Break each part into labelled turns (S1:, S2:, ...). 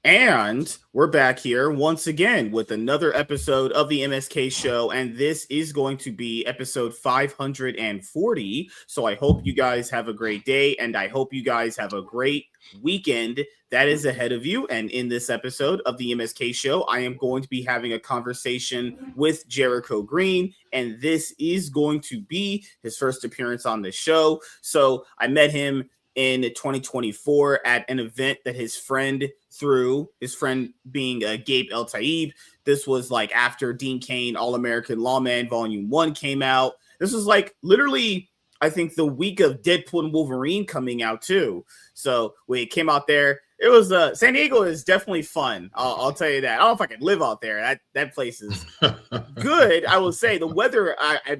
S1: And we're back here once again with another episode of the MSK Show, and this is going to be episode 540. So I hope you guys have a great day, and I hope you guys have a great weekend that is ahead of you. And in this episode of the MSK Show, I am going to be having a conversation with Jericho Green, and this is going to be his first appearance on the show. So I met him in 2024 at an event that his friend threw, his friend being Gabe El Taib. This was like after Dean Cain, All-American Lawman Volume 1 came out. This was like literally, I think, the week of Deadpool and Wolverine coming out too. So when it came out there, it was San Diego is definitely fun. I'll tell you that. I don't know if I could live out there. That place is good. I will say the weather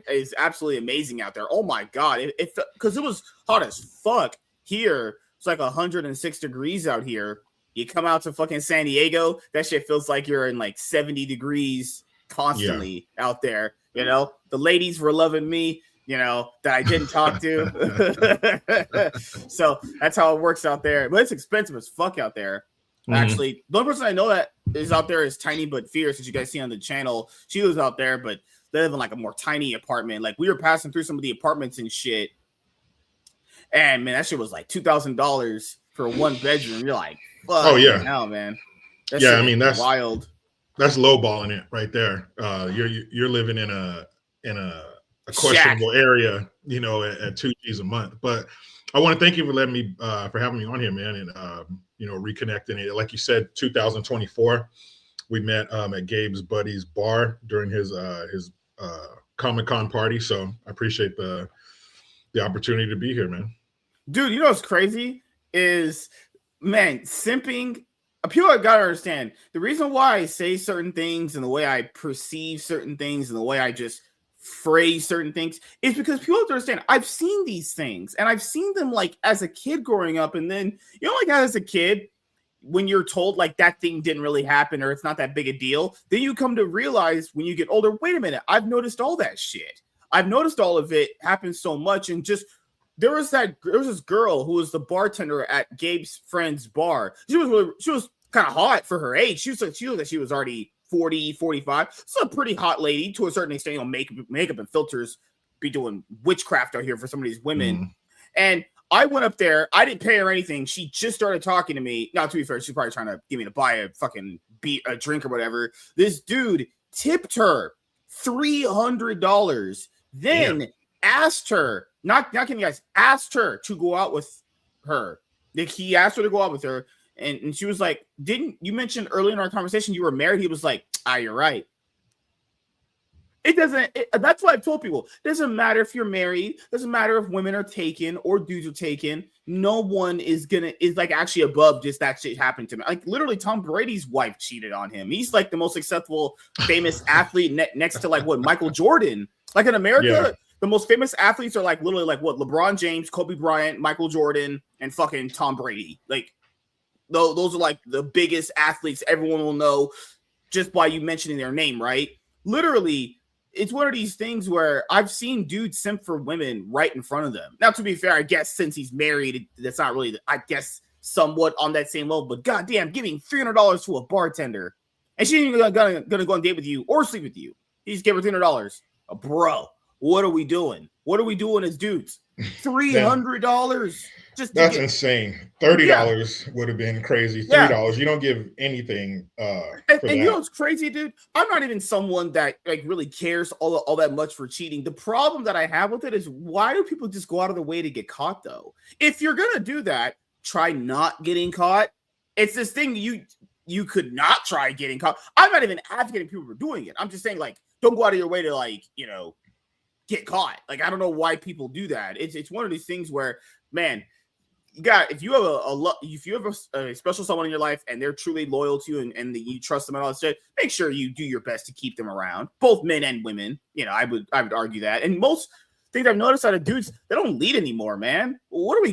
S1: is absolutely amazing out there. Oh my God. Because it was hot as fuck. Here, it's like 106 degrees out here. You come out to fucking San Diego, that shit feels like you're in like 70 degrees constantly out there. You know, the ladies were loving me, you know, that I didn't talk to. So that's how it works out there. But it's expensive as fuck out there. Actually, the only person I know that is out there is Tiny But Fierce, as you guys see on the channel. She was out there, but they live in like a more tiny apartment. Like we were passing through some of the apartments and shit. And man, that shit was like $2,000 for one bedroom. You're like, fuck,
S2: oh yeah,
S1: hell, man.
S2: Yeah, I mean that's
S1: wild.
S2: That's lowballing it right there. You're living in a questionable area, you know, at $2,000 a month. But I want to thank you for letting me for having me on here, man, and you know, reconnecting it. Like you said, 2024, we met at Gabe's buddy's bar during his Comic-Con party. So I appreciate the opportunity to be here, man.
S1: Dude, you know what's crazy is, man, simping. People gotta understand the reason why I say certain things and the way I perceive certain things and the way I just phrase certain things is because people have to understand I've seen these things and I've seen them like as a kid growing up, and then you know, like as a kid, when you're told like that thing didn't really happen or it's not that big a deal, then you come to realize when you get older, wait a minute, I've noticed all that shit. I've noticed all of it happen so much. And just there was this girl who was the bartender at Gabe's friend's bar. She was kind of hot for her age. She looked like she was already 40, 45. It's a pretty hot lady to a certain extent. You know, makeup and filters be doing witchcraft out here for some of these women. And I went up there. I didn't pay her anything. She just started talking to me. Now, to be fair, she's probably trying to get me to buy a fucking a drink or whatever. This dude tipped her $300. Then asked her, not kidding, guys, asked her to go out with her. Like he asked her to go out with her, and she was like, "Didn't you mention earlier in our conversation you were married?" He was like, "You're right." It doesn't. That's what I've told people. It doesn't matter if you're married. It doesn't matter if women are taken or dudes are taken. No one is like actually above just that shit happened to me. Like literally, Tom Brady's wife cheated on him. He's like the most successful, famous athlete next to like what Michael Jordan. Like in America, the most famous athletes are like literally like what LeBron James, Kobe Bryant, Michael Jordan, and fucking Tom Brady. Like those are like the biggest athletes everyone will know just by you mentioning their name, right? Literally, it's one of these things where I've seen dudes simp for women right in front of them. Now, to be fair, I guess since he's married, that's not really, I guess, somewhat on that same level. But goddamn, giving $300 to a bartender, and she ain't gonna go on a date with you or sleep with you. He just gave her $300. Bro, what are we doing? What are we doing as dudes? $300.
S2: That's insane. $30 would have been crazy. $3. You don't give anything. And
S1: you know what's crazy, dude? I'm not even someone that like really cares all that much for cheating. The problem that I have with it is why do people just go out of their way to get caught though? If you're gonna do that, try not getting caught. It's this thing you could not try getting caught. I'm not even advocating people for doing it. I'm just saying like don't go out of your way to like, you know, get caught. Like I don't know why people do that. It's one of these things where, man, if you have a special someone in your life and they're truly loyal to you and you trust them and all that shit, make sure you do your best to keep them around, both men and women. You know, I would argue that. And most things I've noticed out of dudes, they don't lead anymore, man. What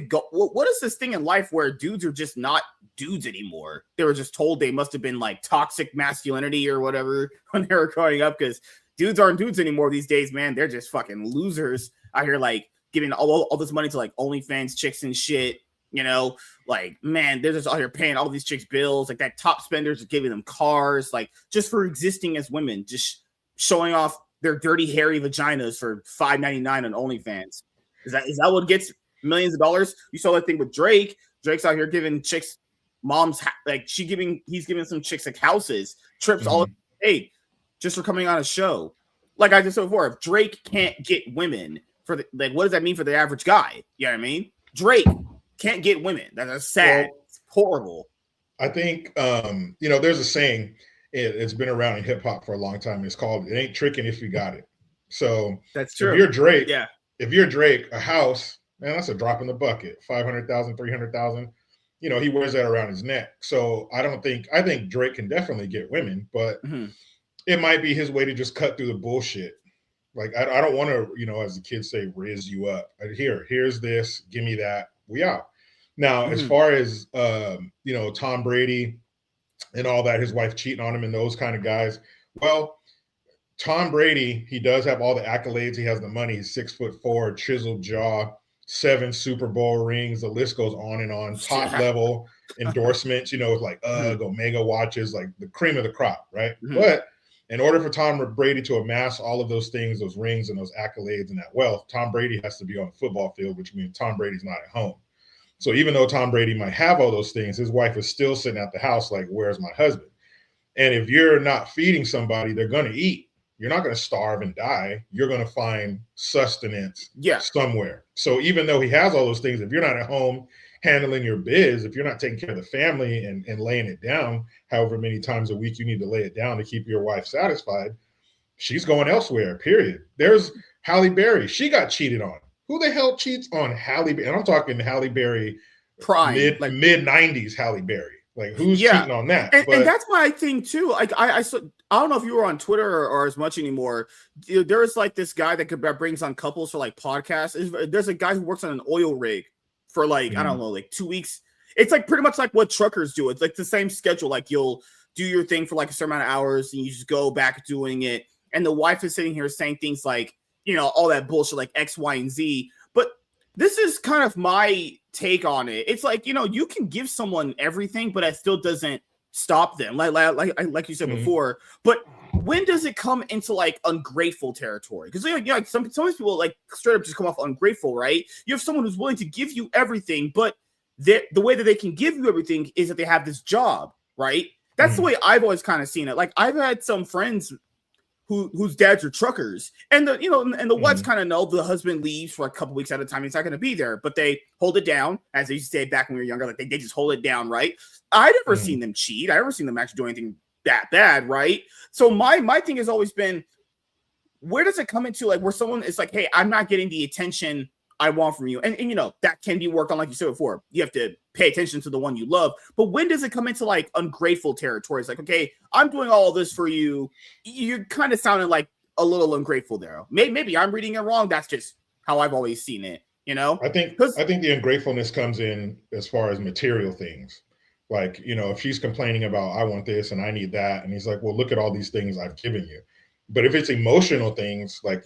S1: is this thing in life where dudes are just not dudes anymore? They were just told they must have been like toxic masculinity or whatever when they were growing up, because dudes aren't dudes anymore these days, man. They're just fucking losers out here, like giving all this money to like OnlyFans chicks and shit. Like, man, they're just out here paying all these chicks bills. Like, that top spenders are giving them cars, like, just for existing as women, just showing off their dirty, hairy vaginas for $5.99 on OnlyFans. Is that what gets millions of dollars? You saw that thing with Drake. Drake's out here giving chicks moms, like, he's giving some chicks like houses, trips, all hey, just for coming on a show. Like I just said before, if Drake can't get women like, what does that mean for the average guy? You know what I mean? Drake can't get women. That's sad. Well, it's horrible.
S2: I think, there's a saying, it's been around in hip hop for a long time. It's called, it ain't tricking if you got it. So
S1: that's true.
S2: If you're Drake, a house, man, that's a drop in the bucket. 500,000, 300,000. He wears that around his neck. So I think Drake can definitely get women, but it might be his way to just cut through the bullshit. Like, I don't want to, as the kids say, riz you up. Here's this, give me that, we out. Now, as far as, Tom Brady and all that, his wife cheating on him and those kind of guys, well, Tom Brady, he does have all the accolades. He has the money. He's 6'4", chiseled jaw, 7 Super Bowl rings. The list goes on and on. Top level endorsements, with like Omega watches, like the cream of the crop, right? But in order for Tom Brady to amass all of those things, those rings and those accolades and that wealth, Tom Brady has to be on the football field, which means Tom Brady's not at home. So even though Tom Brady might have all those things, his wife is still sitting at the house like, where's my husband? And if you're not feeding somebody, they're going to eat. You're not going to starve and die. You're going to find sustenance somewhere. So even though he has all those things, if you're not at home handling your biz, if you're not taking care of the family and laying it down, however many times a week you need to lay it down to keep your wife satisfied, she's going elsewhere, period. There's Halle Berry. She got cheated on. Who the hell cheats on Halle Berry? And I'm talking Halle Berry prime, mid-90s Halle Berry. Like, who's cheating on that?
S1: And that's my thing, too. Like, I don't know if you were on Twitter or as much anymore. There's like this guy that brings on couples for like podcasts. There's a guy who works on an oil rig for like, I don't know, like 2 weeks. It's like pretty much like what truckers do. It's like the same schedule. Like, you'll do your thing for like a certain amount of hours and you just go back doing it. And the wife is sitting here saying things like, all that bullshit like X, Y, and Z. But this is kind of my take on it. It's like, you can give someone everything, but it still doesn't stop them. Like you said before. But when does it come into like ungrateful territory? Because like some people like straight up just come off ungrateful, right? You have someone who's willing to give you everything, but the way that they can give you everything is that they have this job, right? That's the way I've always kind of seen it. Like, I've had some friends whose dads are truckers, and the wives kind of know the husband leaves for a couple weeks at a time. He's not going to be there, but they hold it down, as they used to say back when we were younger. Like, they just hold it down, right? I never seen them cheat. I never seen them actually do anything that bad, right? So my thing has always been, where does it come into like where someone is like, hey, I'm not getting the attention I want from you, and that can be worked on, like you said before. You have to pay attention to the one you love, but when does it come into like ungrateful territory? It's like, okay, I'm doing all this for you. You're kind of sounding like a little ungrateful there. Maybe I'm reading it wrong. That's just how I've always seen it. I think the ungratefulness comes in as far as material things. Like, if she's complaining about, I want this and I need that, and he's like, well, look at all these things I've given you. But if it's emotional things, like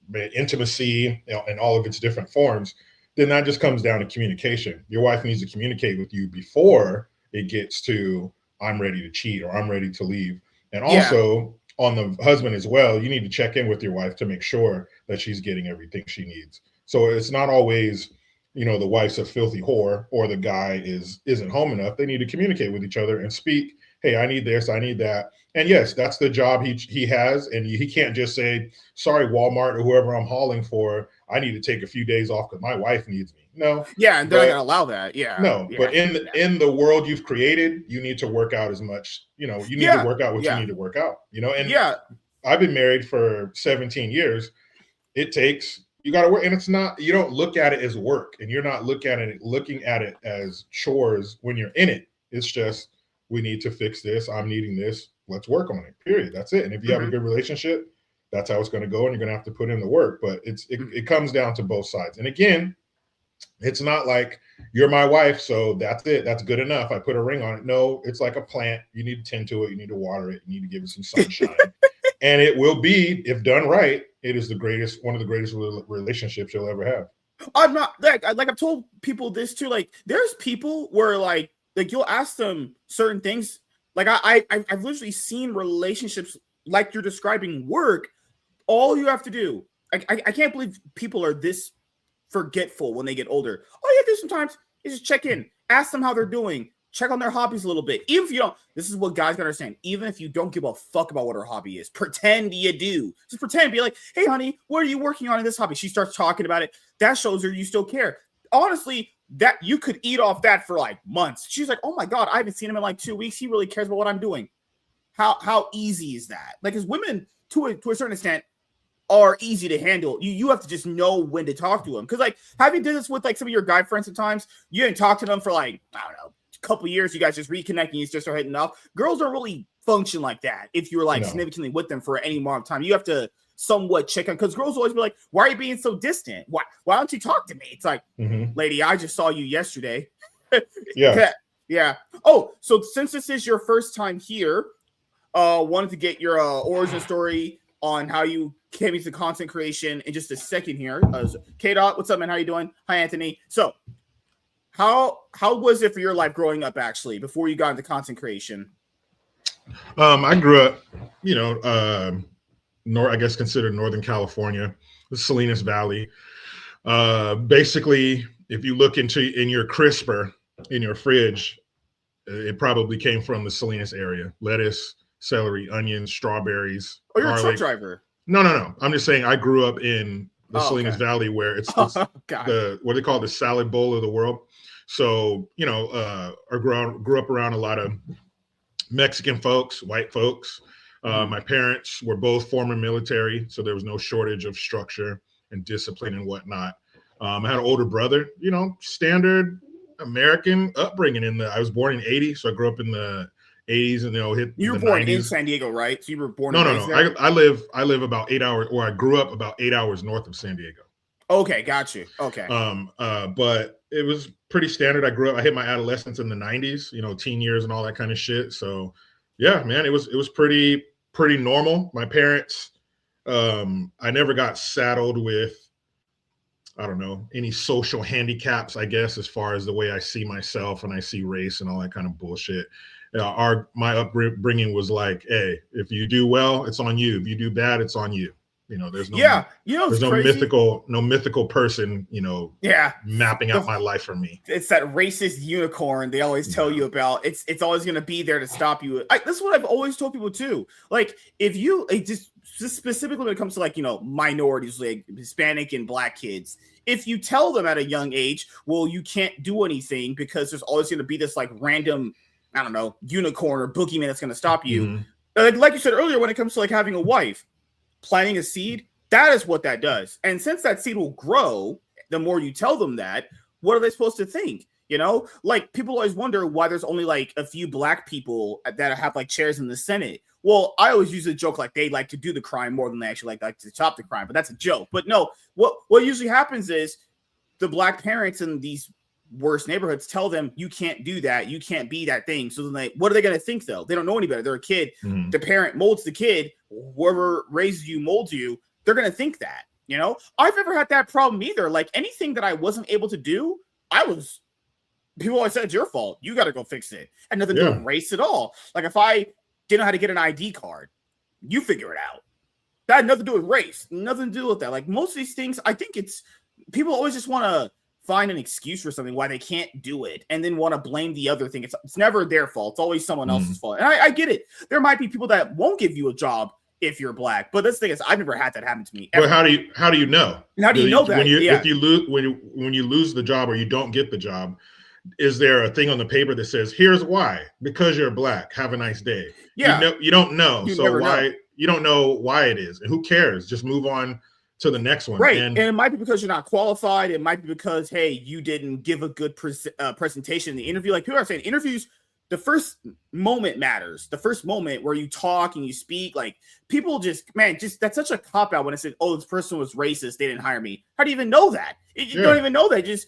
S1: the intimacy, in all of its different forms, then that just comes down to communication. Your wife needs to communicate with you before it gets to, I'm ready to cheat or I'm ready to leave. And also on the husband as well, you need to check in with your wife to make sure that she's getting everything she needs. So it's not always, the wife's a filthy whore or the guy isn't home enough. They need to communicate with each other and speak, hey, I need this, I need that. And yes, that's the job he has. And he can't just say, sorry, Walmart or whoever I'm hauling for, I need to take a few days off because my wife needs me. No. Yeah, and they're not going to allow that. Yeah.
S2: No, but in the world you've created, you need to work out as much, you need to work out what you need to work out, and I've been married for 17 years. It takes, you got to work, and it's not, you don't look at it as work, and you're not looking at it as chores when you're in it. It's just, we need to fix this. I'm needing this. Let's work on it, period. That's it. And if you have a good relationship, that's how it's going to go. And you're going to have to put in the work, but it comes down to both sides. And again, it's not like you're my wife, so that's it. That's good enough. I put a ring on it. No, it's like a plant. You need to tend to it. You need to water it. You need to give it some sunshine. And it will be, if done right, it is one of the greatest relationships you'll ever have.
S1: I'm not like I've told people this too. Like, there's people where like you'll ask them certain things. Like I've literally seen relationships like you're describing work. All you have to do, I can't believe people are this forgetful when they get older. All you have to do sometimes is just check in, ask them how they're doing, check on their hobbies a little bit. Even if you don't, this is what guys gotta understand. Even if you don't give a fuck about what her hobby is, pretend you do. Just pretend, be like, hey honey, what are you working on in this hobby? She starts talking about it. That shows her you still care. Honestly, that you could eat off that for like months. She's like, oh my God, I haven't seen him in like 2 weeks. He really cares about what I'm doing. How easy is that? Like, as women to a certain extent are easy to handle. You have to just know when to talk to them. Because like, have you did this with like some of your guy friends sometimes? You didn't talk to them for like, I don't know, a couple years. You guys just reconnect and you just start hitting off. Girls don't really function like that if you're like significantly with them for any amount of time. You have to somewhat check on, because girls always be like, why are you being so distant? Why don't you talk to me? It's like, lady, I just saw you yesterday. Yeah. Oh, so since this is your first time here, wanted to get your origin story on how you came into content creation in just a second here. K-Dot, what's up, man? How you doing? Hi, Anthony. So how was it for your life growing up, actually, before you got into content creation?
S2: I grew up, I guess considered Northern California, the Salinas Valley. Basically, if you look in your crisper in your fridge, it probably came from the Salinas area. Lettuce, celery, onions, strawberries.
S1: Oh, you're a truck driver.
S2: No. I'm just saying I grew up in the Salinas Valley, where it's the what they call the salad bowl of the world. So, I grew up around a lot of Mexican folks, white folks. My parents were both former military, so there was no shortage of structure and discipline and whatnot. I had an older brother, standard American upbringing. I was born in '80, so I grew up in the '80s, and
S1: you were born 90s. In San Diego, right? So you were born.
S2: No. I live about 8 hours, or I grew up about 8 hours north of San Diego.
S1: Okay, got you. Okay.
S2: But it was pretty standard. I hit my adolescence in the '90s, teen years and all that kind of shit. So yeah, man, it was pretty normal. My parents, I never got saddled with, I don't know, any social handicaps, I guess, as far as the way I see myself and I see race and all that kind of bullshit. My upbringing was like, hey, if you do well, it's on you. If you do bad, it's on you. There's no there's no mythical person, mapping out my life for me.
S1: It's that racist unicorn they always tell you about. It's always going to be there to stop you. This is what I've always told people too. Like, if you just specifically when it comes to like, minorities, like Hispanic and Black kids, if you tell them at a young age, well, you can't do anything because there's always going to be this like random, I don't know, unicorn or boogeyman that's going to stop you. Like you said earlier, when it comes to like having a wife, planting a seed, that is what that does. And since that seed will grow, the more you tell them that, what are they supposed to think? Like, people always wonder why there's only like a few Black people that have like chairs in the Senate. Well, I always use a joke like they like to do the crime more than they actually like to stop the crime, but that's a joke. But no, what usually happens is the Black parents in these worse neighborhoods tell them, you can't do that, you can't be that thing. So then what are they going to think though? They don't know any better. They're a kid. The parent molds the kid. Whoever raises you molds you. They're going to think that. I've never had that problem either. Like, anything that I wasn't able to do, people always said, it's your fault, you got to go fix it. And nothing to do with race at all. Like, if I didn't know how to get an ID card, you figure it out. That had nothing to do with race, nothing to do with that. Like, most of these things, I think it's people always just want to find an excuse for something why they can't do it, and then want to blame the other thing. It's never their fault. It's always someone else's fault. And I get it. There might be people that won't give you a job if you're Black, but this thing is, I've never had that happen to me.
S2: But how do you know?
S1: How do you know that?
S2: If you lose when you lose the job or you don't get the job, is there a thing on the paper that says, here's why? Because you're Black. Have a nice day.
S1: Yeah.
S2: You don't know. So why
S1: know.
S2: You don't know why it is. And who cares? Just move on to the next one.
S1: Right. And it might be because you're not qualified. It might be because, hey, you didn't give a good presentation in the interview. Like, people are saying, interviews, the first moment matters. The first moment where you talk and you speak, like, people just that's such a cop out when it said, oh, this person was racist, they didn't hire me. How do you even know that? You don't even know that. Just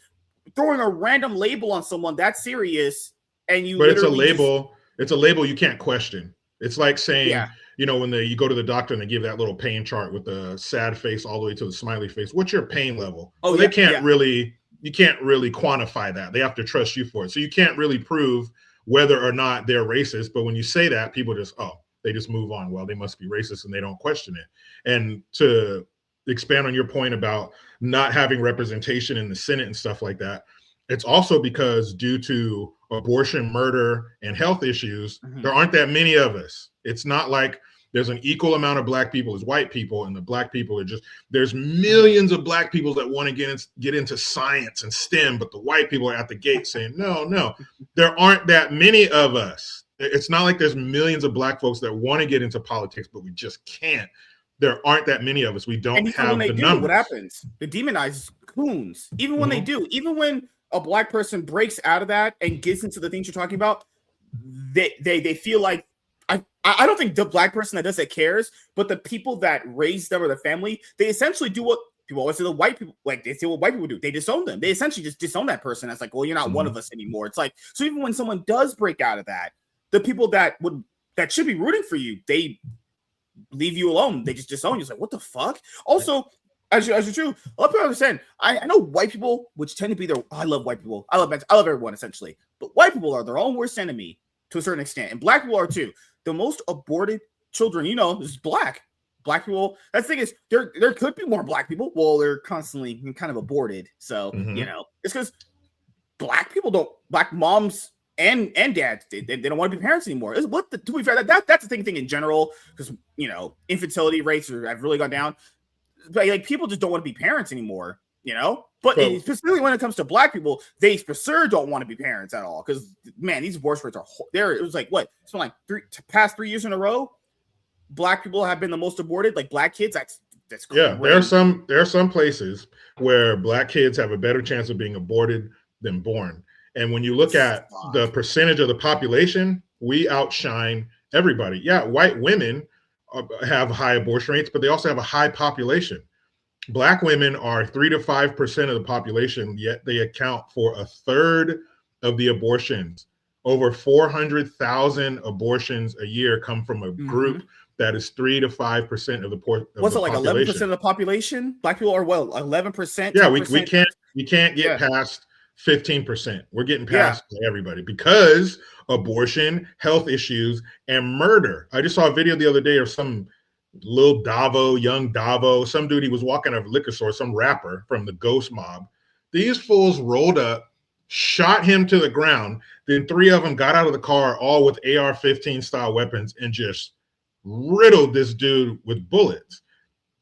S1: throwing a random label on someone that's serious, and you.
S2: But it's a label. It's a label you can't question. It's like saying, you know, when you go to the doctor and they give that little pain chart with the sad face all the way to the smiley face, what's your pain level?
S1: Oh,
S2: well, they can't really, you can't really quantify that. They have to trust you for it. So you can't really prove whether or not they're racist. But when you say that, people just, they just move on. Well, they must be racist and they don't question it. And to expand on your point about not having representation in the Senate and stuff like that, it's also because due to abortion, murder, and health issues, there aren't that many of us. It's not like there's an equal amount of black people as white people, and the black people are just, there's millions of black people that want to get into science and STEM, but the white people are at the gate saying, no, there aren't that many of us. It's not like there's millions of black folks that want to get into politics, but we just can't. There aren't that many of us. We don't have the numbers.
S1: What happens? They demonize coons. Even when they do, even when a black person breaks out of that and gets into the things you're talking about, they feel like, I don't think the black person that does that cares, but the people that raise them or the family, they essentially do what people always say the white people, like they say what white people do. They disown them. They essentially just disown that person. That's like, well, you're not one of us anymore. It's like, so even when someone does break out of that, the people that should be rooting for you, they leave you alone. They just disown you. It's like, what the fuck? Also, as you're true, a lot of people understand. I know white people, which tend to be I love white people. I love everyone essentially, but white people are their own worst enemy to a certain extent, and black people are too. The most aborted children, is black. Black people. That's the thing is, there could be more black people. Well, they're constantly kind of aborted. So it's because black moms and dads, they don't want to be parents anymore. To be fair, that's the thing in general, because infertility rates have really gone down. But like people just don't want to be parents anymore, But specifically when it comes to black people, they for sure don't want to be parents at all. Because man, these abortion rates are there. It was like what? It's been like past 3 years in a row. Black people have been the most aborted. Like black kids, that's crazy.
S2: Yeah. There are some places where black kids have a better chance of being aborted than born. And when you look at the percentage of the population, we outshine everybody. Yeah, white women have high abortion rates, but they also have a high population. Black women are 3 to 5% of the population, yet they account for a third of the abortions. Over 400,000 abortions a year come from a group that is 3 to 5% of the population.
S1: What's it like 11% of the population? Black people are 11%.
S2: Yeah, we can't get past 15%. We're getting past everybody because abortion, health issues, and murder. I just saw a video the other day of some young Davo, some dude, he was walking out of a liquor store, some rapper from the Ghost Mob. These fools rolled up, shot him to the ground. Then 3 of them got out of the car, all with AR-15 style weapons, and just riddled this dude with bullets.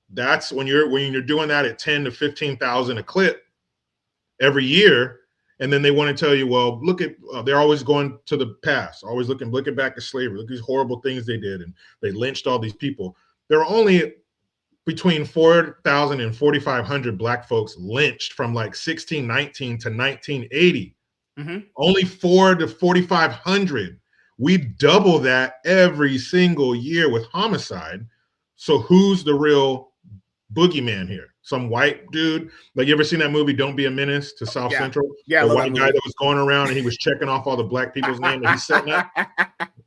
S2: That's when you're doing that at 10 to 15,000 a clip every year. And then they want to tell you, well, look at, they're always going to the past, always looking back at slavery. Look at these horrible things they did. And they lynched all these people. There were only between 4,000 and 4,500 black folks lynched from like 1619 to 1980. Only 4,000 to 4,500. We double that every single year with homicide. So who's the real boogeyman here? Some white dude? Like, you ever seen that movie Don't Be a Menace to South Central? Yeah, the white guy that was going around and he was checking off all the black people's names and he's setting up.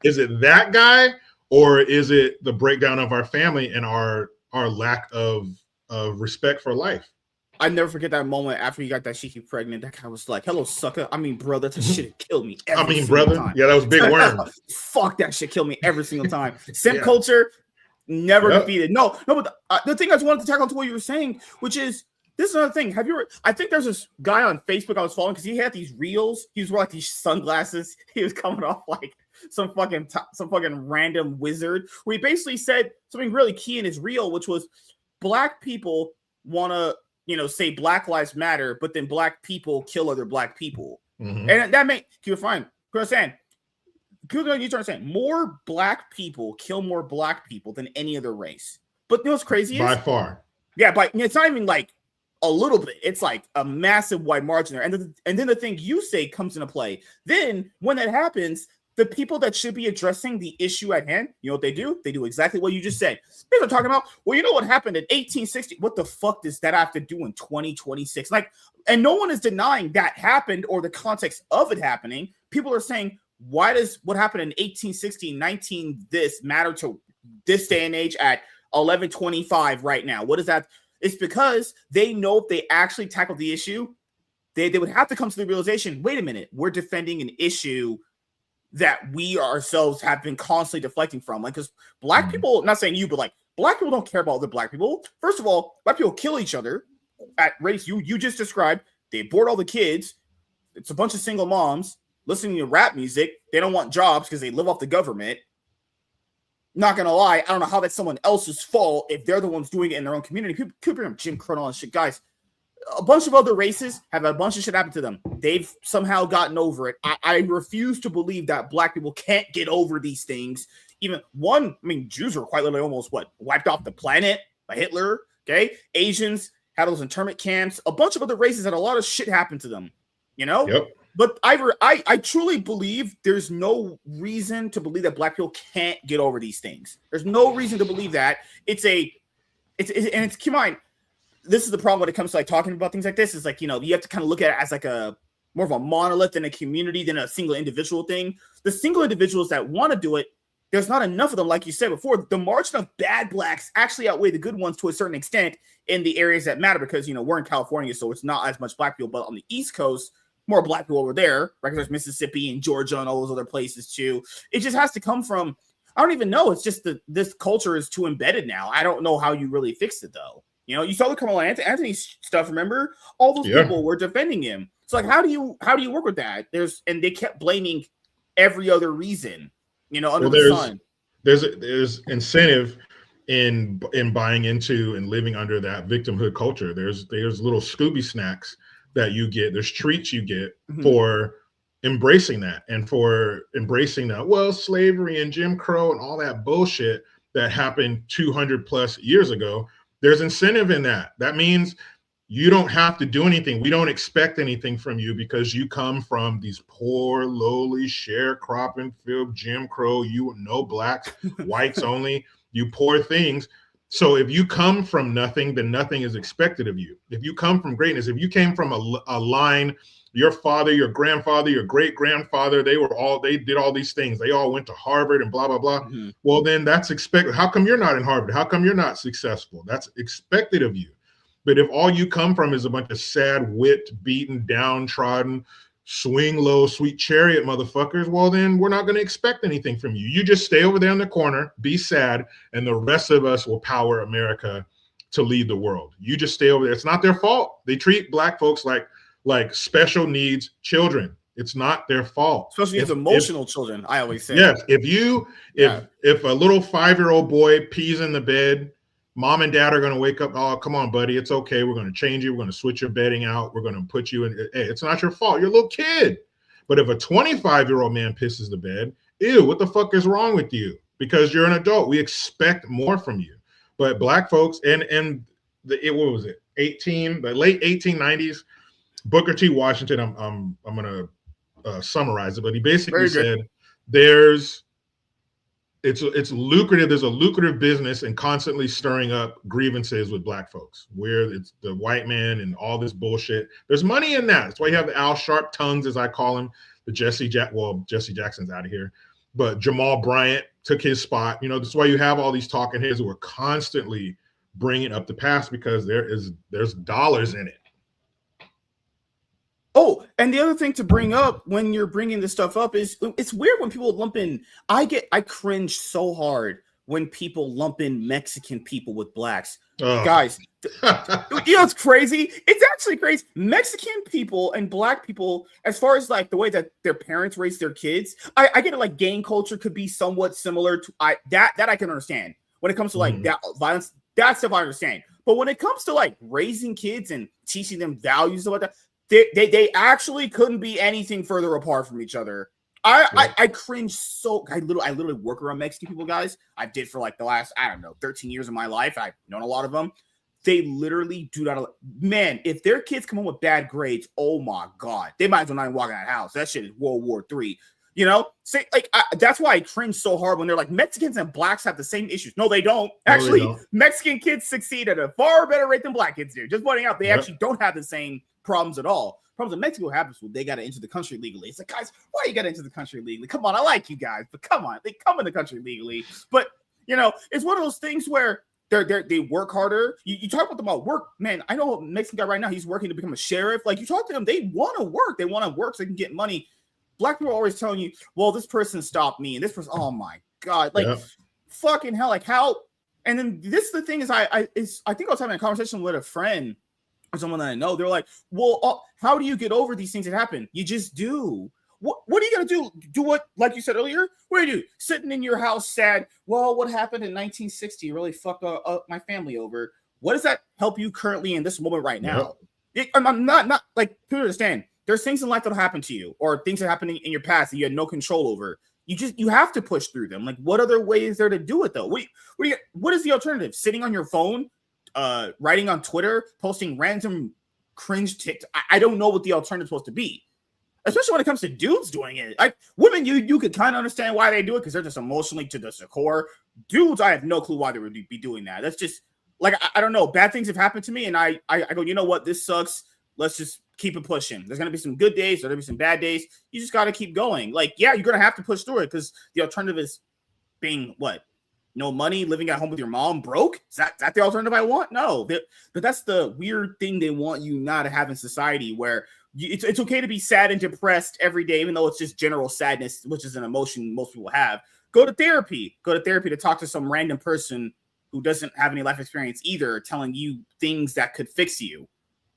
S2: Is it that guy, or is it the breakdown of our family and our lack of respect for life?
S1: I never forget that moment after he got that shit pregnant. That guy was like, "Hello, sucker." I mean, brother, that shit killed me.
S2: Brother. Time. Yeah, that was Big Worm.
S1: Fuck, that shit killed me every single time. Simp culture. Never defeated. No, but the thing I just wanted to tackle to what you were saying, which is, this is another thing. I think there's this guy on Facebook I was following because he had these reels. He was wearing like these sunglasses. He was coming off like some fucking random wizard where he basically said something really key in his reel, which was black people want to, say Black Lives Matter, but then black people kill other black people. And that makes you fine. You understand? You understand, more black people kill more black people than any other race. But what's crazy is,
S2: by far.
S1: Yeah, but it's not even like a little bit. It's like a massive wide margin there. And then the thing you say comes into play. Then when that happens, the people that should be addressing the issue at hand, you know what they do? They do exactly what you just said. They're talking about, well, you know what happened in 1860? What the fuck does that have to do in 2026? Like, and no one is denying that happened or the context of it happening. People are saying, why does what happened in 1860, 19 this matter to this day and age at 11:25 right now. What is that? It's because they know if they actually tackle the issue, they would have to come to the realization, wait a minute, we're defending an issue that we ourselves have been constantly deflecting from. Like, because black people, not saying you, but like black people don't care about other black people. First of all, black people kill each other at rates you just described. They abort all the kids. It's a bunch of single moms listening to rap music. They don't want jobs because they live off the government. Not gonna lie, I don't know how that's someone else's fault if they're the ones doing it in their own community. People bring up Jim Crow and all that shit, guys. A bunch of other races have a bunch of shit happen to them. They've somehow gotten over it. I refuse to believe that black people can't get over these things. Jews were quite literally almost wiped off the planet by Hitler. Okay, Asians had those internment camps. A bunch of other races had a lot of shit happen to them.
S2: Yep.
S1: But I truly believe there's no reason to believe that black people can't get over these things. There's no reason to believe that. Keep in mind, this is the problem when it comes to like talking about things like this. Is like, you have to kind of look at it as like a more of a monolith than a community than a single individual thing. The single individuals that want to do it, there's not enough of them. Like you said before, the margin of bad blacks actually outweigh the good ones to a certain extent in the areas that matter, because we're in California, so it's not as much black people. But on the East Coast, more black people over there, right? There's Mississippi and Georgia and all those other places too. It just has to come from, I don't even know. It's just that this culture is too embedded now. I don't know how you really fix it though. You saw the Carmelo Anthony stuff. Remember, all those people were defending him. So like, how do you work with that? And they kept blaming every other reason, under the sun.
S2: There's incentive in buying into and living under that victimhood culture. There's little Scooby snacks that you get. There's treats you get for embracing that and for embracing that. Well, slavery and Jim Crow and all that bullshit that happened 200 plus years ago. There's incentive in that. That means you don't have to do anything. We don't expect anything from you because you come from these poor, lowly, sharecropping, filled Jim Crow. You no blacks, whites only. You poor things. So if you come from nothing, then nothing is expected of you. If you come from greatness, if you came from a line, your father, your grandfather, your great grandfather, they did all these things. They all went to Harvard and blah, blah, blah. Well, then that's expected. How come you're not in Harvard? How come you're not successful? That's expected of you. But if all you come from is a bunch of sad, whipped, beaten, downtrodden, swing low, sweet chariot motherfuckers, well, then we're not going to expect anything from you. You just stay over there in the corner, be sad, and the rest of us will power America to lead the world. You just stay over there. It's not their fault. They treat black folks like special needs children. It's not their fault.
S1: Especially if emotional children, I always say.
S2: Yes. If a little 5-year-old boy pees in the bed, mom and dad are going to wake up. Oh, come on, buddy. It's okay. We're going to change you. We're going to switch your bedding out. We're going to put you in. Hey, it's not your fault. You're a little kid. But if a 25-year-old man pisses the bed, ew, what the fuck is wrong with you? Because you're an adult. We expect more from you. But black folks what was it? The late 1890s, Booker T. Washington, I'm going to summarize it, but he basically said it's lucrative. There's a lucrative business in constantly stirring up grievances with black folks, where it's the white man and all this bullshit. There's money in that. That's why you have the Al Sharp tongues, as I call him, the Jesse Jackson's out of here, but Jamal Bryant took his spot. That's why you have all these talking heads who are constantly bringing up the past, because there's dollars in it.
S1: Oh, and the other thing to bring up when you're bringing this stuff up is it's weird when people lump in. I cringe so hard when people lump in Mexican people with blacks. Guys, it's crazy. It's actually crazy. Mexican people and black people, as far as like the way that their parents raise their kids, I get it. Like gang culture could be somewhat similar to that I can understand. When it comes to like that violence, that stuff I understand. But when it comes to like raising kids and teaching them values about that, they actually couldn't be anything further apart from each other. I cringe so. I literally work around Mexican people, guys. I did for like the last 13 years of my life. I've known a lot of them. They literally do not. Man, if their kids come home with bad grades, oh my god, they might as well not even walk in that house. That shit is World War III. That's why I cringe so hard when they're like Mexicans and blacks have the same issues. No, they don't. Actually, Mexican kids succeed at a far better rate than black kids do. Just pointing out, they actually don't have the same problems at all. Problems in Mexico happens when they got to enter the country legally. It's like, guys, why you got to enter the country legally? Come on, I like you guys, but come on, they come in the country legally. But You know, it's one of those things where they work harder. You talk about them about work, man. I know a Mexican guy right now. He's working to become a sheriff. Like, you talk to them, they want to work. They want to work so they can get money. Black people are always telling you, well, this person stopped me, and this person, oh my God, like fucking hell, like how? And then this the thing is, I think I was having a conversation with a friend or someone that I know. They're like, well, how do you get over these things that happen? You just do. What are you gonna do? Do what, like you said earlier? What do you do? Sitting in your house sad. Well, what happened in 1960 really fucked my family over. What does that help you currently in this moment right now? I'm not like, people understand. There's things in life that'll happen to you, or things that happened in your past that you had no control over. You have to push through them. Like, what other way is there to do it though? What is the alternative? Sitting on your phone, writing on Twitter, posting random cringe TikTok. I don't know what the alternative is supposed to be. Especially when it comes to dudes doing it. Like, women, you could kind of understand why they do it because they're just emotionally to the core. Dudes, I have no clue why they would be doing that. That's just like, I don't know. Bad things have happened to me, and I go, you know what? This sucks. Let's just keep it pushing. There's gonna be some good days. There's gonna be some bad days. You just gotta keep going. Like, yeah, you're gonna have to push through it because the alternative is being what? No money, living at home with your mom, broke. Is that the alternative I want? No, but that's the weird thing they want you not to have in society, where it's okay to be sad and depressed every day, even though it's just general sadness, which is an emotion most people have. Go to therapy. Go to therapy to talk to some random person who doesn't have any life experience either, telling you things that could fix you.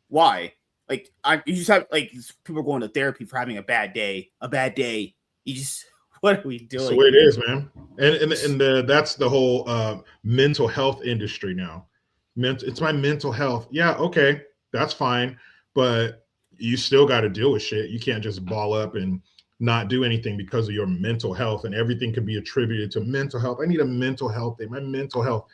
S1: Why? Like, you just have, like, people going to therapy for having a bad day. You just, what are we doing?
S2: That's the way it is, man. And that's the whole mental health industry now. It's my mental health. Yeah, okay, that's fine, but you still got to deal with shit. You can't just ball up and not do anything because of your mental health, and everything can be attributed to mental health. I need a mental health day. My mental health.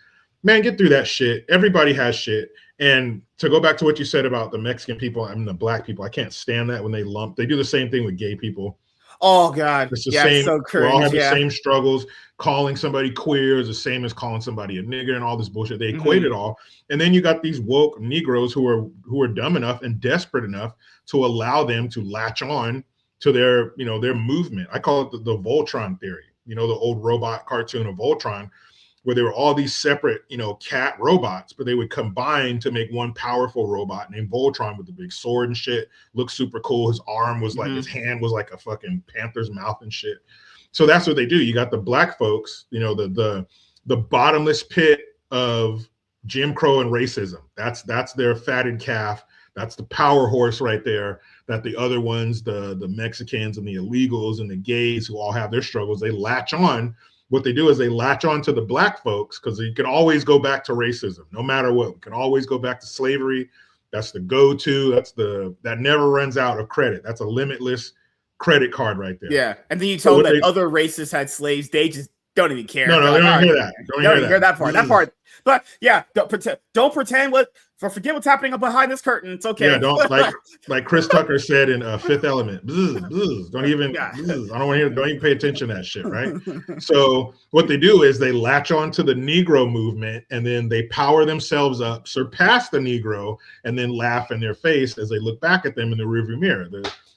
S2: Man, get through that shit. Everybody has shit. And to go back to what you said about the Mexican people and the black people, I can't stand that when they lump. They do the same thing with gay people.
S1: Oh God,
S2: it's the same.
S1: It's so cringe.
S2: We all have the same struggles. Calling somebody queer is the same as calling somebody a nigger and all this bullshit. They equate it all. And then you got these woke Negroes who are dumb enough and desperate enough to allow them to latch on to their movement. I call it the Voltron theory. You know, the old robot cartoon of Voltron, where there were all these separate, cat robots, but they would combine to make one powerful robot named Voltron with the big sword and shit. Looked super cool. His arm was like, his hand was like a fucking panther's mouth and shit. So that's what they do. You got the black folks, the bottomless pit of Jim Crow and racism. That's their fatted calf. That's the power horse right there. That the other ones, the Mexicans and the illegals and the gays who all have their struggles, they latch on. What they do is they latch on to the black folks because you can always go back to racism, no matter what. We can always go back to slavery. That's the go-to. That never runs out of credit. That's a limitless credit card right there.
S1: Yeah, and then you tell them that other races had slaves. They just don't even care.
S2: No, they don't hear that. Don't hear
S1: that part. That part. But yeah, don't pretend forget what's happening behind this curtain. It's okay.
S2: Yeah, don't like Chris Tucker said in Fifth Element. Don't even. I don't want to hear. Don't even pay attention to that shit, right? So what they do is they latch on to the Negro movement, and then they power themselves up, surpass the Negro, and then laugh in their face as they look back at them in the rearview mirror.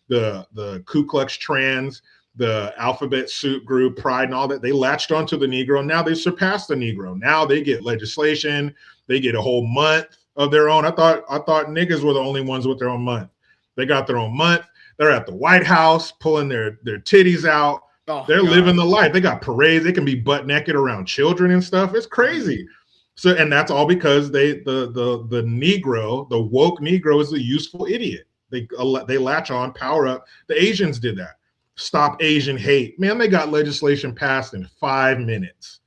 S2: The Ku Klux Trans, the Alphabet Soup group, Pride, and all that, they latched onto the Negro. Now they surpassed the Negro. Now they get legislation. They get a whole month of their own. I thought niggas were the only ones with their own month. They got their own month. They're at the White House pulling their titties out. They're living the life. They got parades. They can be butt naked around children and stuff. It's crazy. So, and that's all because the Negro, the woke Negro, is a useful idiot. They latch on, power up. The Asians did that. Stop Asian hate. Man, they got legislation passed in 5 minutes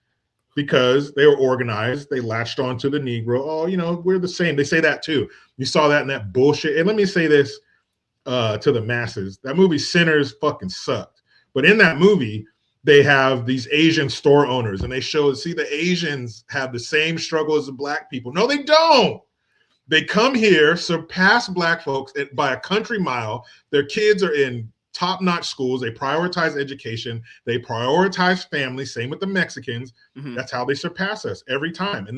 S2: because they were organized. They latched on to the Negro. Oh, we're the same. They say that too. You saw that in that bullshit. And let me say this to the masses. That movie Sinners fucking sucked. But in that movie, they have these Asian store owners and they see the Asians have the same struggle as the black people. No, they don't. They come here, surpass black folks by a country mile. Their kids are in top-notch schools. They prioritize education. They prioritize family. Same with the Mexicans. That's how they surpass us every time. And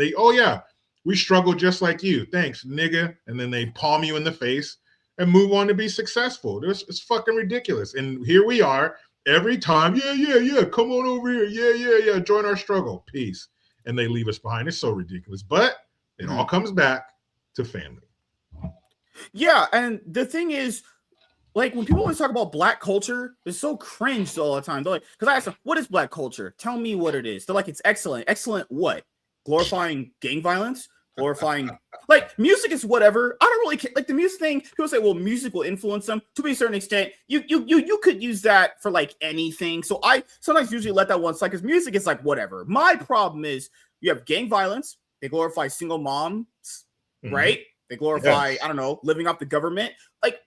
S2: we struggle just like you. Thanks, nigga. And then they palm you in the face and move on to be successful. It's fucking ridiculous. And here we are every time. Yeah. Come on over here. Yeah. Join our struggle. Peace. and they leave us behind. It's so ridiculous. But it all comes back to family.
S1: Yeah, and the thing is, like, when people always talk about Black culture, it's so cringe all the time. They're like, because I ask them, what is Black culture? Tell me what it is. They're like, it's excellent. Excellent what? Glorifying gang violence? Glorifying, like, music is whatever. I don't really care. Like, the music thing, people say, well, music will influence them. To a certain extent, you could use that for, like, anything. So I sometimes usually let that one slide, because music is, like, whatever. My problem is, you have gang violence. They glorify single moms, right? They glorify, I don't know, living off the government. Like,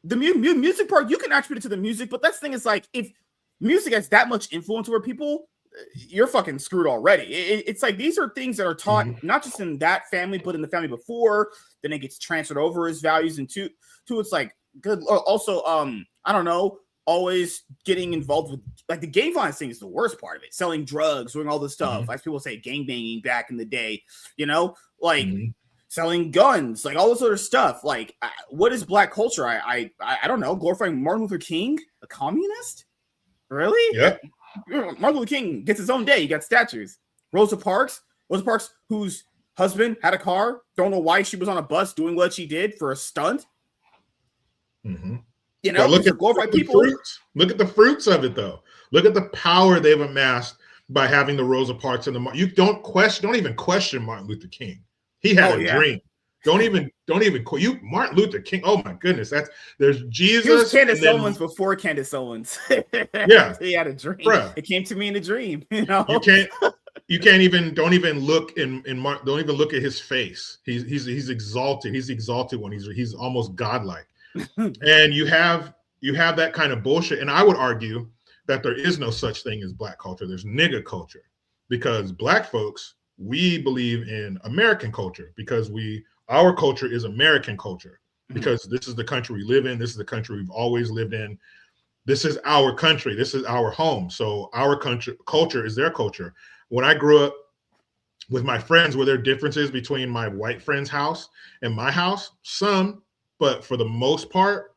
S1: the music part, you can attribute it to the music, but that's the thing is, like, if music has that much influence over people, you're fucking screwed already. It's like, these are things that are taught not just in that family, but in the family before, then it gets transferred over as values into it's like good. Also, I don't know, always getting involved with, like, the gang violence thing is the worst part of it. Selling drugs, doing all this stuff, as people say, gang banging back in the day, you know, like selling guns, like all this other stuff. Like, what is Black culture? I don't know. Glorifying Martin Luther King, a communist? Really?
S2: Yeah.
S1: Martin Luther King gets his own day. You got statues. Rosa Parks, whose husband had a car. Don't know why she was on a bus doing what she did for a stunt. You know,
S2: look at people. Look at the fruits of it, though. Look at the power they've amassed by having the Rosa Parks and the. You don't even question Martin Luther King. He had a dream. Don't even you Martin Luther King. Oh my goodness, there's Jesus. He
S1: was Candace Owens before Candace Owens.
S2: Yeah,
S1: he had a dream.
S2: Bruh.
S1: It came to me in a dream. You know,
S2: you can't even don't even look in Mark. Don't even look at his face. He's exalted. He's the exalted one. He's almost godlike. And you have that kind of bullshit. And I would argue that there is no such thing as Black culture. There's nigga culture, because Black folks, we believe in American culture, because our culture is American culture, because this is the country we live in. This is the country we've always lived in. This is our country. This is our home. So our culture is their culture. When I grew up with my friends, were there differences between my white friend's house and my house? Some, but for the most part,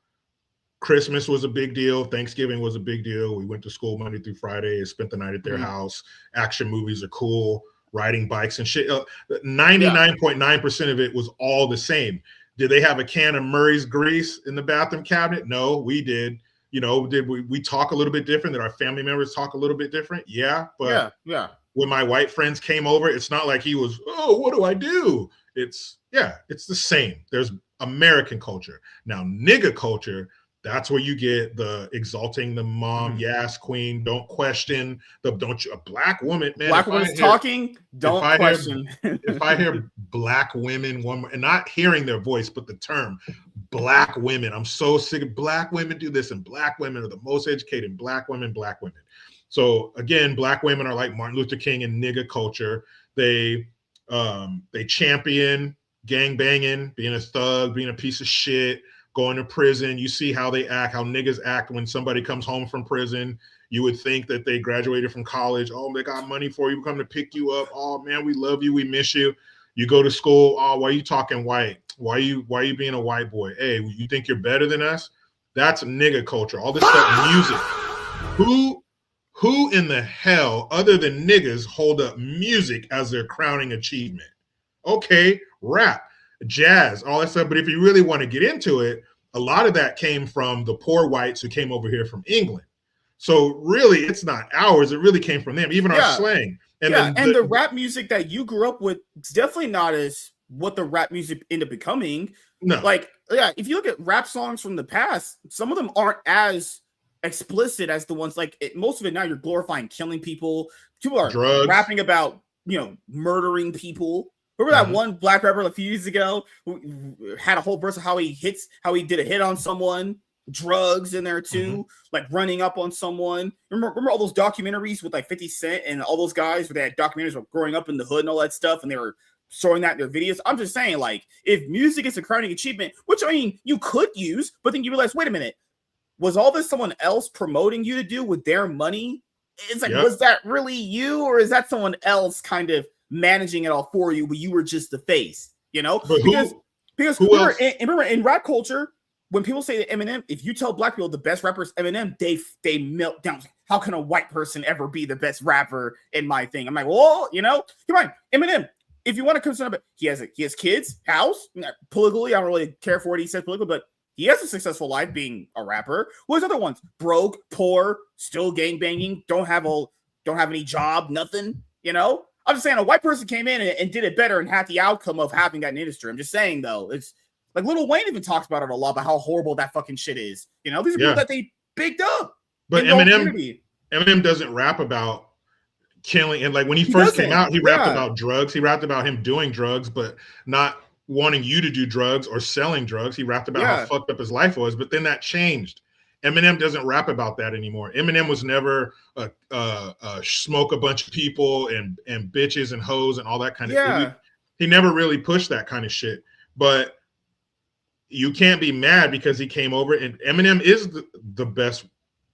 S2: Christmas was a big deal. Thanksgiving was a big deal. We went to school Monday through Friday, spent the night at their house. Action movies are cool. Riding bikes and shit. 99.9% of it was all the same. Did they have a can of Murray's grease in the bathroom cabinet? No, we did. You know, did we talk a little bit different? Did our family members talk a little bit different? Yeah, but when my white friends came over, it's not like he was, oh, what do I do? It's the same. There's American culture. Now, nigga culture, that's where you get the exalting the mom, yes, queen, don't question a Black woman, man.
S1: Black woman's talking, don't question.
S2: If I hear Black women, and not hearing their voice, but the term Black women, I'm so sick of Black women do this, and Black women are the most educated. Black women. So again, Black women are like Martin Luther King and nigga culture. They champion gang banging, being a thug, being a piece of shit, going to prison. You see how they act, how niggas act when somebody comes home from prison. You would think that they graduated from college. Oh, they got money for you. We come to pick you up. Oh man, we love you. We miss you. You go to school. Oh, why are you talking white? Why are you being a white boy? Hey, you think you're better than us? That's nigga culture. All this stuff, music. Who in the hell, other than niggas, hold up music as their crowning achievement? Okay, rap, jazz, all that stuff. But if you really want to get into it, a lot of that came from the poor whites who came over here from England. So really, it's not ours. It really came from them, even our slang. And
S1: the rap music that you grew up with is definitely not as what the rap music ended up becoming.
S2: No.
S1: Like, if you look at rap songs from the past, some of them aren't as explicit as the ones, most of it now you're glorifying killing people. People are rapping about, murdering people. Remember that one Black rapper a few years ago who had a whole verse of how he did a hit on someone, drugs in there too, like running up on someone. Remember all those documentaries with like 50 Cent and all those guys where they had documentaries of growing up in the hood and all that stuff, and they were showing that in their videos. I'm just saying, like, if music is a crowning achievement, which I mean you could use, but then you realize, wait a minute, was all this someone else promoting you to do with their money? It's like, was that really you, or is that someone else kind of managing it all for you, but you were just the face, because remember in rap culture, when people say that Eminem, if you tell Black people the best rapper is Eminem, they melt down. how can a white person ever be the best rapper in my thing? I'm like, well, you know, come on, Eminem. If you want to consider, but he has kids, house, politically. I don't really care for what he says politically, but he has a successful life being a rapper. What's other ones? Broke, poor, still gang banging, don't have any job, nothing. You know, I'm just saying a white person came in and did it better and had the outcome of having that in the industry. I'm just saying though, it's like Lil Wayne even talks about it a lot about how horrible that fucking shit is. You know, these are people that they bigged up.
S2: But Eminem doesn't rap about killing, and like when he first came out, he rapped about drugs. He rapped about him doing drugs, but not wanting you to do drugs or selling drugs. He rapped about how fucked up his life was, but then that changed. Eminem doesn't rap about that anymore. Eminem was never smoke a bunch of people and bitches and hoes and all that kind of thing. He never really pushed that kind of shit. But you can't be mad because he came over, and Eminem is the best.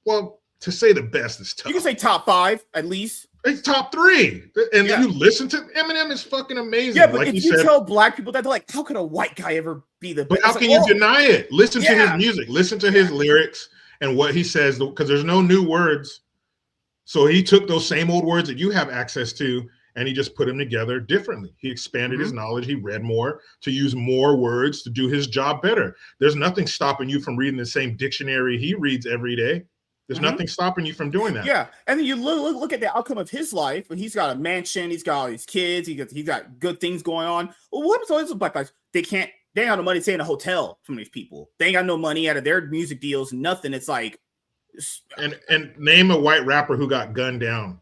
S2: Well, to say the best is tough.
S1: You can say top 5 at least.
S2: It's top 3. And you listen to Eminem is fucking amazing.
S1: Yeah, but like if you tell black people that, they're like, how could a white guy ever be the best?
S2: But how can you deny it? Listen to his music. Listen to his lyrics and what he says, because there's no new words. So he took those same old words that you have access to, and he just put them together differently. He expanded his knowledge. He read more to use more words to do his job better. There's nothing stopping you from reading the same dictionary he reads every day. There's nothing stopping you from doing that. Yeah,
S1: and then you look at the outcome of his life, and he's got a mansion, he's got all these kids, he's got good things going on. Well, what happens to all these black guys? They ain't got no money to stay in a hotel from these people. They ain't got no money out of their music deals, nothing. It's like,
S2: and name a white rapper who got gunned down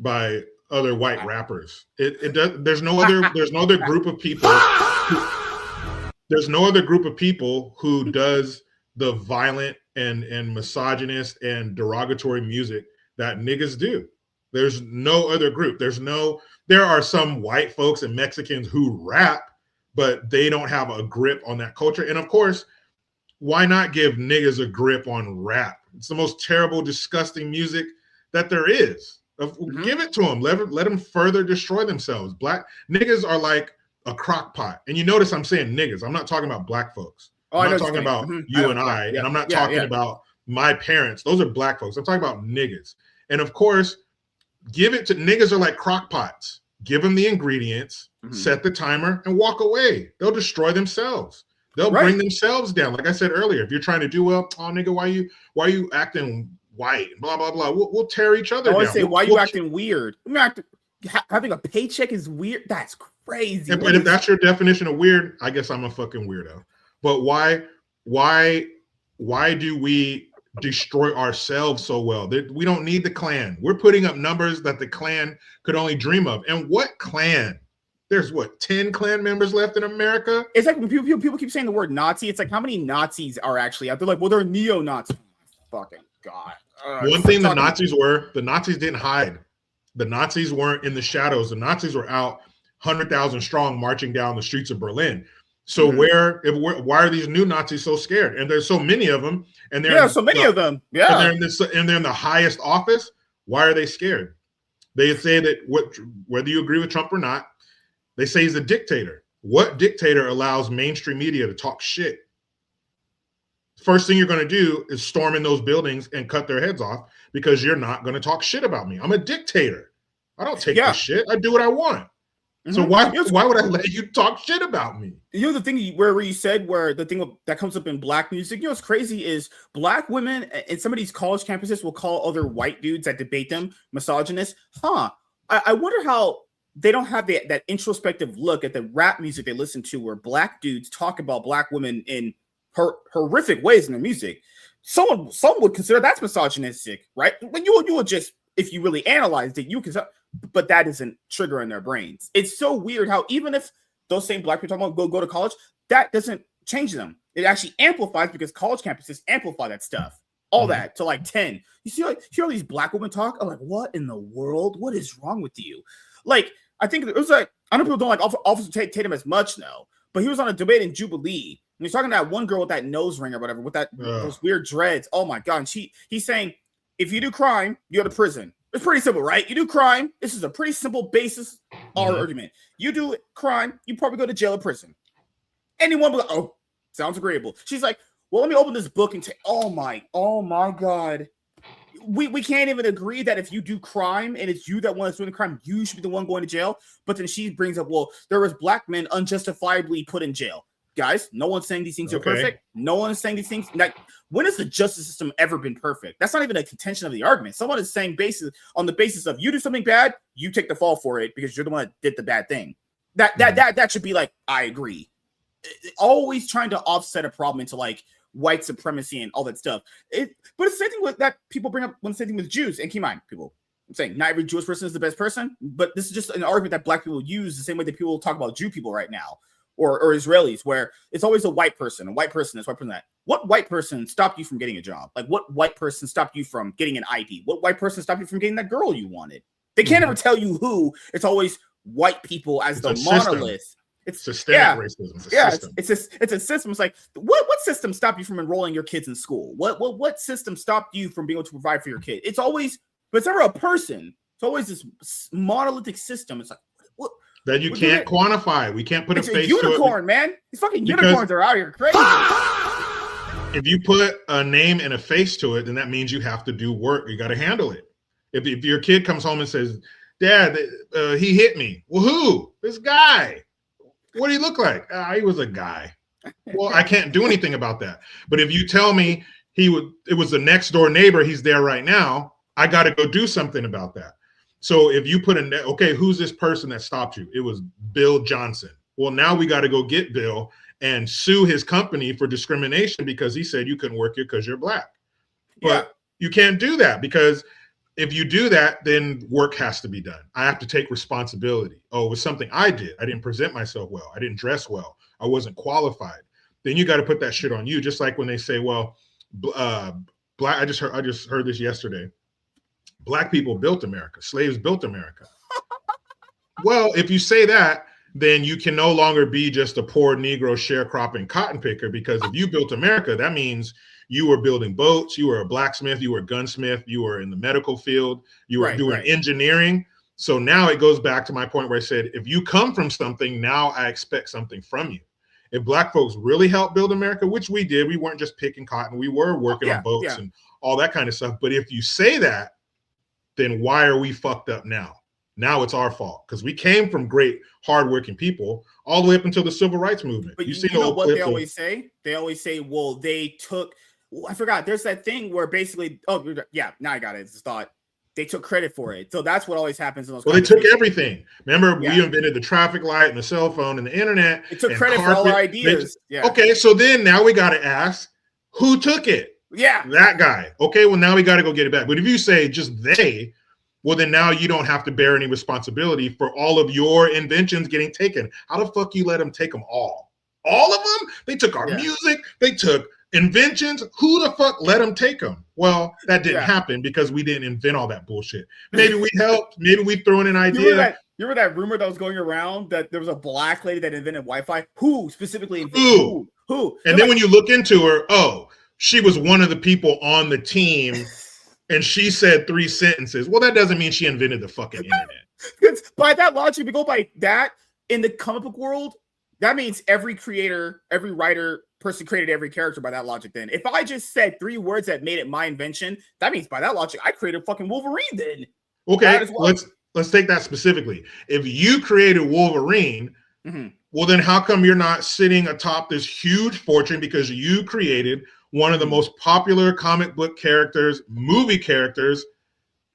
S2: by other white rappers. There's no other group of people. There's no other group of people who does the violent and misogynist and derogatory music that niggas do. There's no other group. There are some white folks and Mexicans who rap, but they don't have a grip on that culture. And of course, why not give niggas a grip on rap? It's the most terrible, disgusting music that there is. Give it to them. Let them further destroy themselves. Black niggas are like a crock pot. And you notice I'm saying niggas. I'm not talking about black folks. I'm not talking about you and I, and I'm not talking about my parents. Those are black folks. I'm talking about niggas. And of course, give it to niggas are like crock pots. Give them the ingredients, set the timer, and walk away. They'll destroy themselves. They'll bring themselves down. Like I said earlier, if you're trying to do well, oh nigga, why you acting white? Blah blah blah. We'll tear each other down.
S1: Say, why are you acting weird? Having a paycheck is weird. That's crazy.
S2: But if that's your definition of weird, I guess I'm a fucking weirdo. But why do we destroy ourselves so well? We don't need the Klan. We're putting up numbers that the Klan could only dream of. And what Klan? There's 10 Klan members left in America?
S1: It's like when people keep saying the word Nazi. It's like, how many Nazis are actually out there? Like, well, they're neo-Nazis. Fucking God.
S2: One thing the Nazis didn't hide. The Nazis weren't in the shadows. The Nazis were out 100,000 strong marching down the streets of Berlin. So why are these new Nazis so scared? And there's so many of them, and so many of them. Yeah, and they're in the highest office. Why are they scared? They say that whether you agree with Trump or not, they say he's a dictator. What dictator allows mainstream media to talk shit? First thing you're going to do is storm in those buildings and cut their heads off because you're not going to talk shit about me. I'm a dictator. I don't take this shit. I do what I want. So why would I let you talk shit about me?
S1: You know, the thing where you said where the thing that comes up in black music, you know what's crazy is black women in some of these college campuses will call other white dudes that debate them misogynist. I wonder how they don't have that introspective look at the rap music they listen to where black dudes talk about black women in horrific ways in their music. Some would consider that's misogynistic, right? But you would just, if you really analyzed it, you can. But that isn't triggering their brains. It's so weird how even if those same black people talking about go to college, that doesn't change them. It actually amplifies because college campuses amplify that stuff, all that to like 10. You see, like hear all these black women talk. I'm like, what in the world? What is wrong with you? Like, I think it was like I know people don't like Officer Tatum as much now, but he was on a debate in Jubilee and he's talking to that one girl with that nose ring or whatever with that those weird dreads. Oh my god! And he's saying if you do crime, you go to prison. It's pretty simple, right? You do crime. This is a pretty simple basis argument. You do crime, you probably go to jail or prison. Anyone will, oh, sounds agreeable. She's like, well, let me open this book and take, oh my God. we can't even agree that if you do crime and it's you that wants to do the crime, you should be the one going to jail. But then she brings up, well, there was black men unjustifiably put in jail. Guys, no one's saying these things are perfect. No one is saying these things. Like, when has the justice system ever been perfect? That's not even a contention of the argument. Someone is saying on the basis of you do something bad, you take the fall for it because you're the one that did the bad thing. That should be like, I agree. Always trying to offset a problem into like white supremacy and all that stuff. But it's the same thing with that people bring up when the same thing with Jews. And keep in mind, people, I'm saying not every Jewish person is the best person, but this is just an argument that black people use the same way that people talk about Jew people right now. Or Israelis, where it's always a white person, this, white person that. What white person stopped you from getting a job? Like, what white person stopped you from getting an ID? What white person stopped you from getting that girl you wanted? They can't ever tell you who. It's always white people as the monolith.
S2: System. It's systemic racism.
S1: It's a system. It's like, what system stopped you from enrolling your kids in school? What system stopped you from being able to provide for your kid? It's never a person. It's always this monolithic system. It's like, what?
S2: That you can't quantify. We can't put a face to it.
S1: Unicorn, man. These fucking unicorns are out here crazy.
S2: If you put a name and a face to it, then that means you have to do work. You got to handle it. If your kid comes home and says, Dad, he hit me. Well, who? This guy. What do he look like? He was a guy. Well, I can't do anything about that. But if you tell me it was the next door neighbor, he's there right now, I got to go do something about that. So if you put who's this person that stopped you? It was Bill Johnson. Well, now we got to go get Bill and sue his company for discrimination because he said you couldn't work here because you're black. But you can't do that, because if you do that, then work has to be done. I have to take responsibility. Oh, it was something I did. I didn't present myself well. I didn't dress well. I wasn't qualified. Then you got to put that shit on you. Just like when they say, well, black. I just heard this yesterday. Black people built America. Slaves built America. Well, if you say that, then you can no longer be just a poor Negro sharecropping cotton picker, because if you built America, that means you were building boats, you were a blacksmith, you were a gunsmith, you were in the medical field, you were doing engineering. So now it goes back to my point where I said, if you come from something, now I expect something from you. If black folks really helped build America, which we did, we weren't just picking cotton, we were working on boats and all that kind of stuff. But if you say that, then why are we fucked up now? Now it's our fault, because we came from great, hardworking people all the way up until the civil rights movement.
S1: But you know what they always say? They always say, well, they took, I forgot. There's that thing where basically, now I got it. It's thought they took credit for it. So that's what always happens in those.
S2: Well, they took everything. Remember, we invented the traffic light and the cell phone and the internet.
S1: It took credit for all our ideas.
S2: Okay, so then now we got to ask, who took it?
S1: Yeah.
S2: That guy. Okay, well, now we got to go get it back. But if you say just they, well, then now you don't have to bear any responsibility for all of your inventions getting taken. How the fuck you let them take them all? All of them? They took our music. They took inventions. Who the fuck let them take them? Well, that didn't happen because we didn't invent all that bullshit. Maybe we helped. Maybe we threw in an idea.
S1: You remember that rumor that was going around that there was a black lady that invented Wi-Fi? Who specifically invented who?
S2: And then when you look into her, she was one of the people on the team. And she said 3 sentences. Well, that doesn't mean she invented the fucking internet.
S1: By that logic, if we go by that, in the comic book world, that means every creator, every writer, person created every character by that logic then. If I just said 3 words that made it my invention, that means by that logic, I created fucking Wolverine then.
S2: Okay, let's take that specifically. If you created Wolverine, well, then how come you're not sitting atop this huge fortune because you created one of the most popular comic book characters, movie characters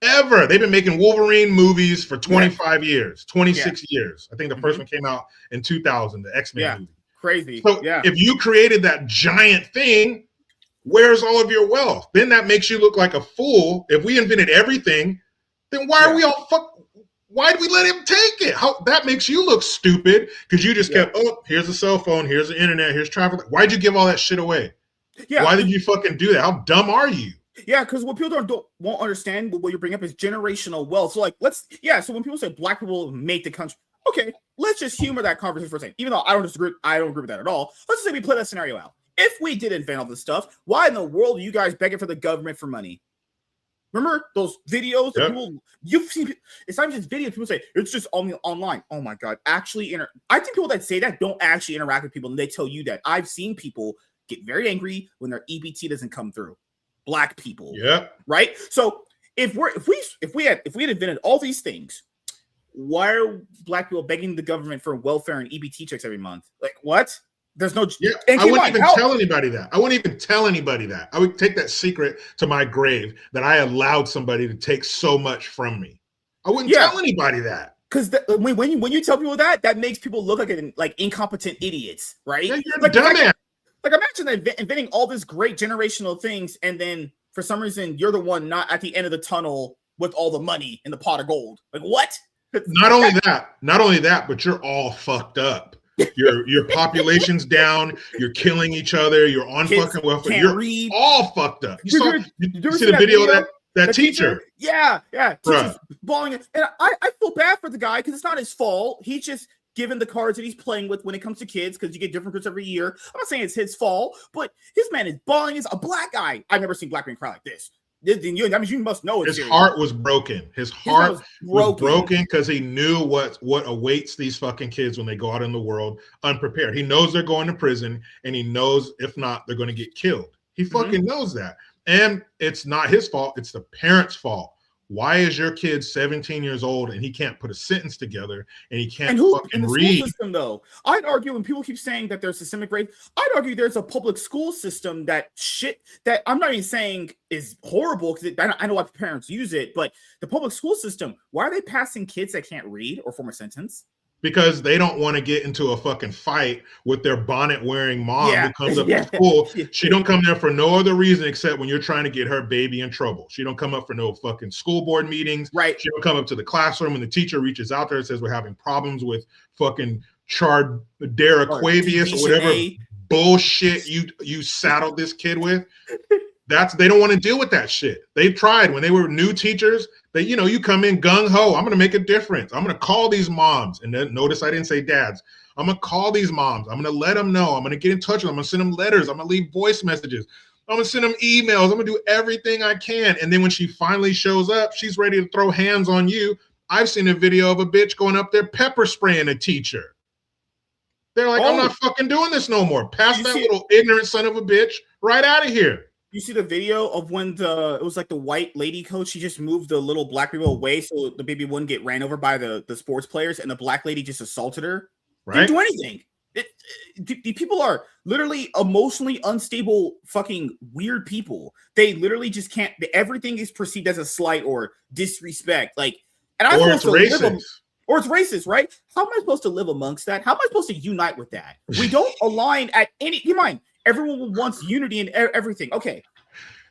S2: ever? They've been making Wolverine movies for 25 years, 26 years. I think the first one came out in 2000, the X-Men movie.
S1: Crazy.
S2: So if you created that giant thing, where's all of your wealth? Then that makes you look like a fool. If we invented everything, then why are we all why did we let him take it? That makes you look stupid, because you just kept, here's a cell phone, here's the internet, here's traffic. Why'd you give all that shit away? Yeah. Why did you fucking do that? How dumb are you?
S1: Yeah, because what people won't understand, what you bring up is generational wealth. So so when people say black people make the country, okay, let's just humor that conversation for a second. Even though I don't agree with that at all. Let's just say we play that scenario out. If we did invent all this stuff, why in the world are you guys begging for the government for money? Remember those videos that you've seen? It's not just videos. People say it's just only online. Oh my God. Actually, I think people that say that don't actually interact with people, and they tell you that. I've seen people get very angry when their EBT doesn't come through. black people.
S2: Yep.
S1: Right. So if we had invented all these things, why are black people begging the government for welfare and EBT checks every month? Like what? There's no.
S2: Yeah, I wouldn't even tell anybody that. I wouldn't even tell anybody that. I would take that secret to my grave that I allowed somebody to take so much from me. I wouldn't tell anybody that.
S1: Because when you tell people that makes people look like incompetent idiots, right?
S2: Yeah, you're a dumbass.
S1: Like imagine inventing all this great generational things, and then for some reason you're the one not at the end of the tunnel with all the money in the pot of gold. Like what?
S2: Not only that, but you're all fucked up. Your population's down. You're killing each other. You're on kids fucking welfare. You're read. All fucked up. You see the video of that teacher?
S1: Yeah. Teacher's bawling. And I feel bad for the guy because it's not his fault. He's just given the cards that he's playing with when it comes to kids because you get different groups every year. I'm not saying it's his fault, but his man is bawling. Is a black guy. I've never seen black men cry like this. That means you must know
S2: his heart was broken. His heart was broken because he knew what awaits these fucking kids when they go out in the world unprepared. He knows they're going to prison, and he knows if not, they're going to get killed. He fucking knows that. And it's not his fault. It's the parents' fault. Why is your kid 17 years old and he can't put a sentence together and he can't fucking read?
S1: School system, though, I'd argue when people keep saying that there's systemic rape, I'd argue there's a public school system that I'm not even saying is horrible because I know why parents use it, but the public school system, why are they passing kids that can't read or form a sentence?
S2: Because they don't want to get into a fucking fight with their bonnet-wearing mom who comes up to school. She don't come there for no other reason except when you're trying to get her baby in trouble. She don't come up for no fucking school board meetings.
S1: Right.
S2: She don't come up to the classroom when the teacher reaches out there and says we're having problems with fucking Chardera Quavius or whatever bullshit you saddled this kid with. They don't want to deal with that shit. They've tried when they were new teachers. You come in gung ho. I'm going to make a difference. I'm going to call these moms. And then notice I didn't say dads. I'm going to call these moms. I'm going to let them know. I'm going to get in touch with them. I'm going to send them letters. I'm going to leave voice messages. I'm going to send them emails. I'm going to do everything I can. And then when she finally shows up, she's ready to throw hands on you. I've seen a video of a bitch going up there pepper spraying a teacher. They're like, I'm not fucking doing this no more. Pass that little ignorant son of a bitch right out of here.
S1: You see the video of when it was like the white lady coach, she just moved the little black people away so the baby wouldn't get ran over by the sports players, and the black lady just assaulted her. Right? Didn't do anything. The people are literally emotionally unstable, fucking weird people. They literally just can't. Everything is perceived as a slight or disrespect. Like, and
S2: or it's racist.
S1: Or it's racist, right? How am I supposed to live amongst that? How am I supposed to unite with that? We don't align at any. You mind? Everyone wants unity in everything. Okay.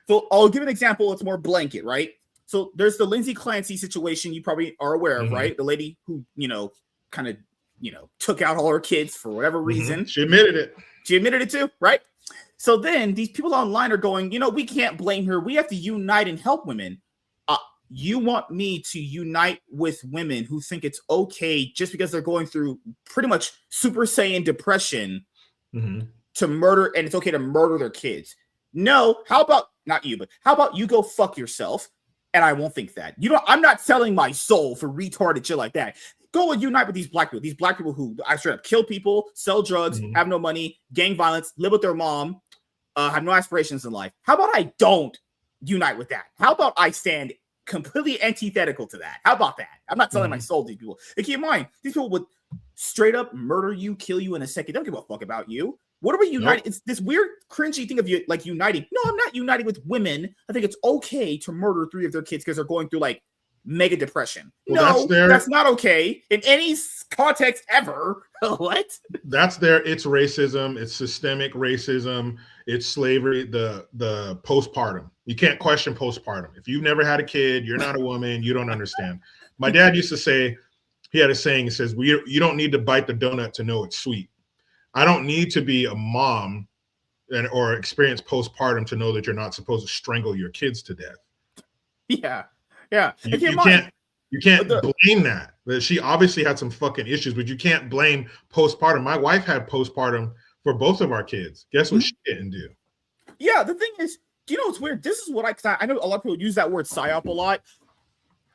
S1: So I'll give an example. It's more blanket, right? So there's the Lindsay Clancy situation you probably are aware of, right? The lady who, kind of, took out all her kids for whatever reason.
S2: She admitted it.
S1: She admitted it too, right? So then these people online are going, we can't blame her. We have to unite and help women. You want me to unite with women who think it's okay just because they're going through pretty much Super Saiyan depression to murder, and it's okay to murder their kids. No, how about not you, but how about you go fuck yourself, and I won't think that. I'm not selling my soul for retarded shit like that. Go and unite with these black people who I straight up kill people, sell drugs, have no money, gang violence, live with their mom, have no aspirations in life. How about I don't unite with that? How about I stand completely antithetical to that? How about that? I'm not selling my soul to these people. And keep in mind, these people would straight up murder you, kill you in a second. They don't give a fuck about you. What are we uniting? Nope. It's this weird, cringy thing of you like uniting. No, I'm not uniting with women. I think it's okay to murder 3 of their kids because they're going through like mega depression. Well, that's not okay in any context ever. What?
S2: It's racism. It's systemic racism. It's slavery. The postpartum. You can't question postpartum. If you've never had a kid, you're not a woman. You don't understand. My dad used to say, he had a saying. He says, "You don't need to bite the donut to know it's sweet." I don't need to be a mom or experience postpartum to know that you're not supposed to strangle your kids to death.
S1: Yeah.
S2: You can't blame that. She obviously had some fucking issues, but you can't blame postpartum. My wife had postpartum for both of our kids. Guess what she didn't do?
S1: Yeah, the thing is, it's weird? This is what I know a lot of people use that word psyop a lot.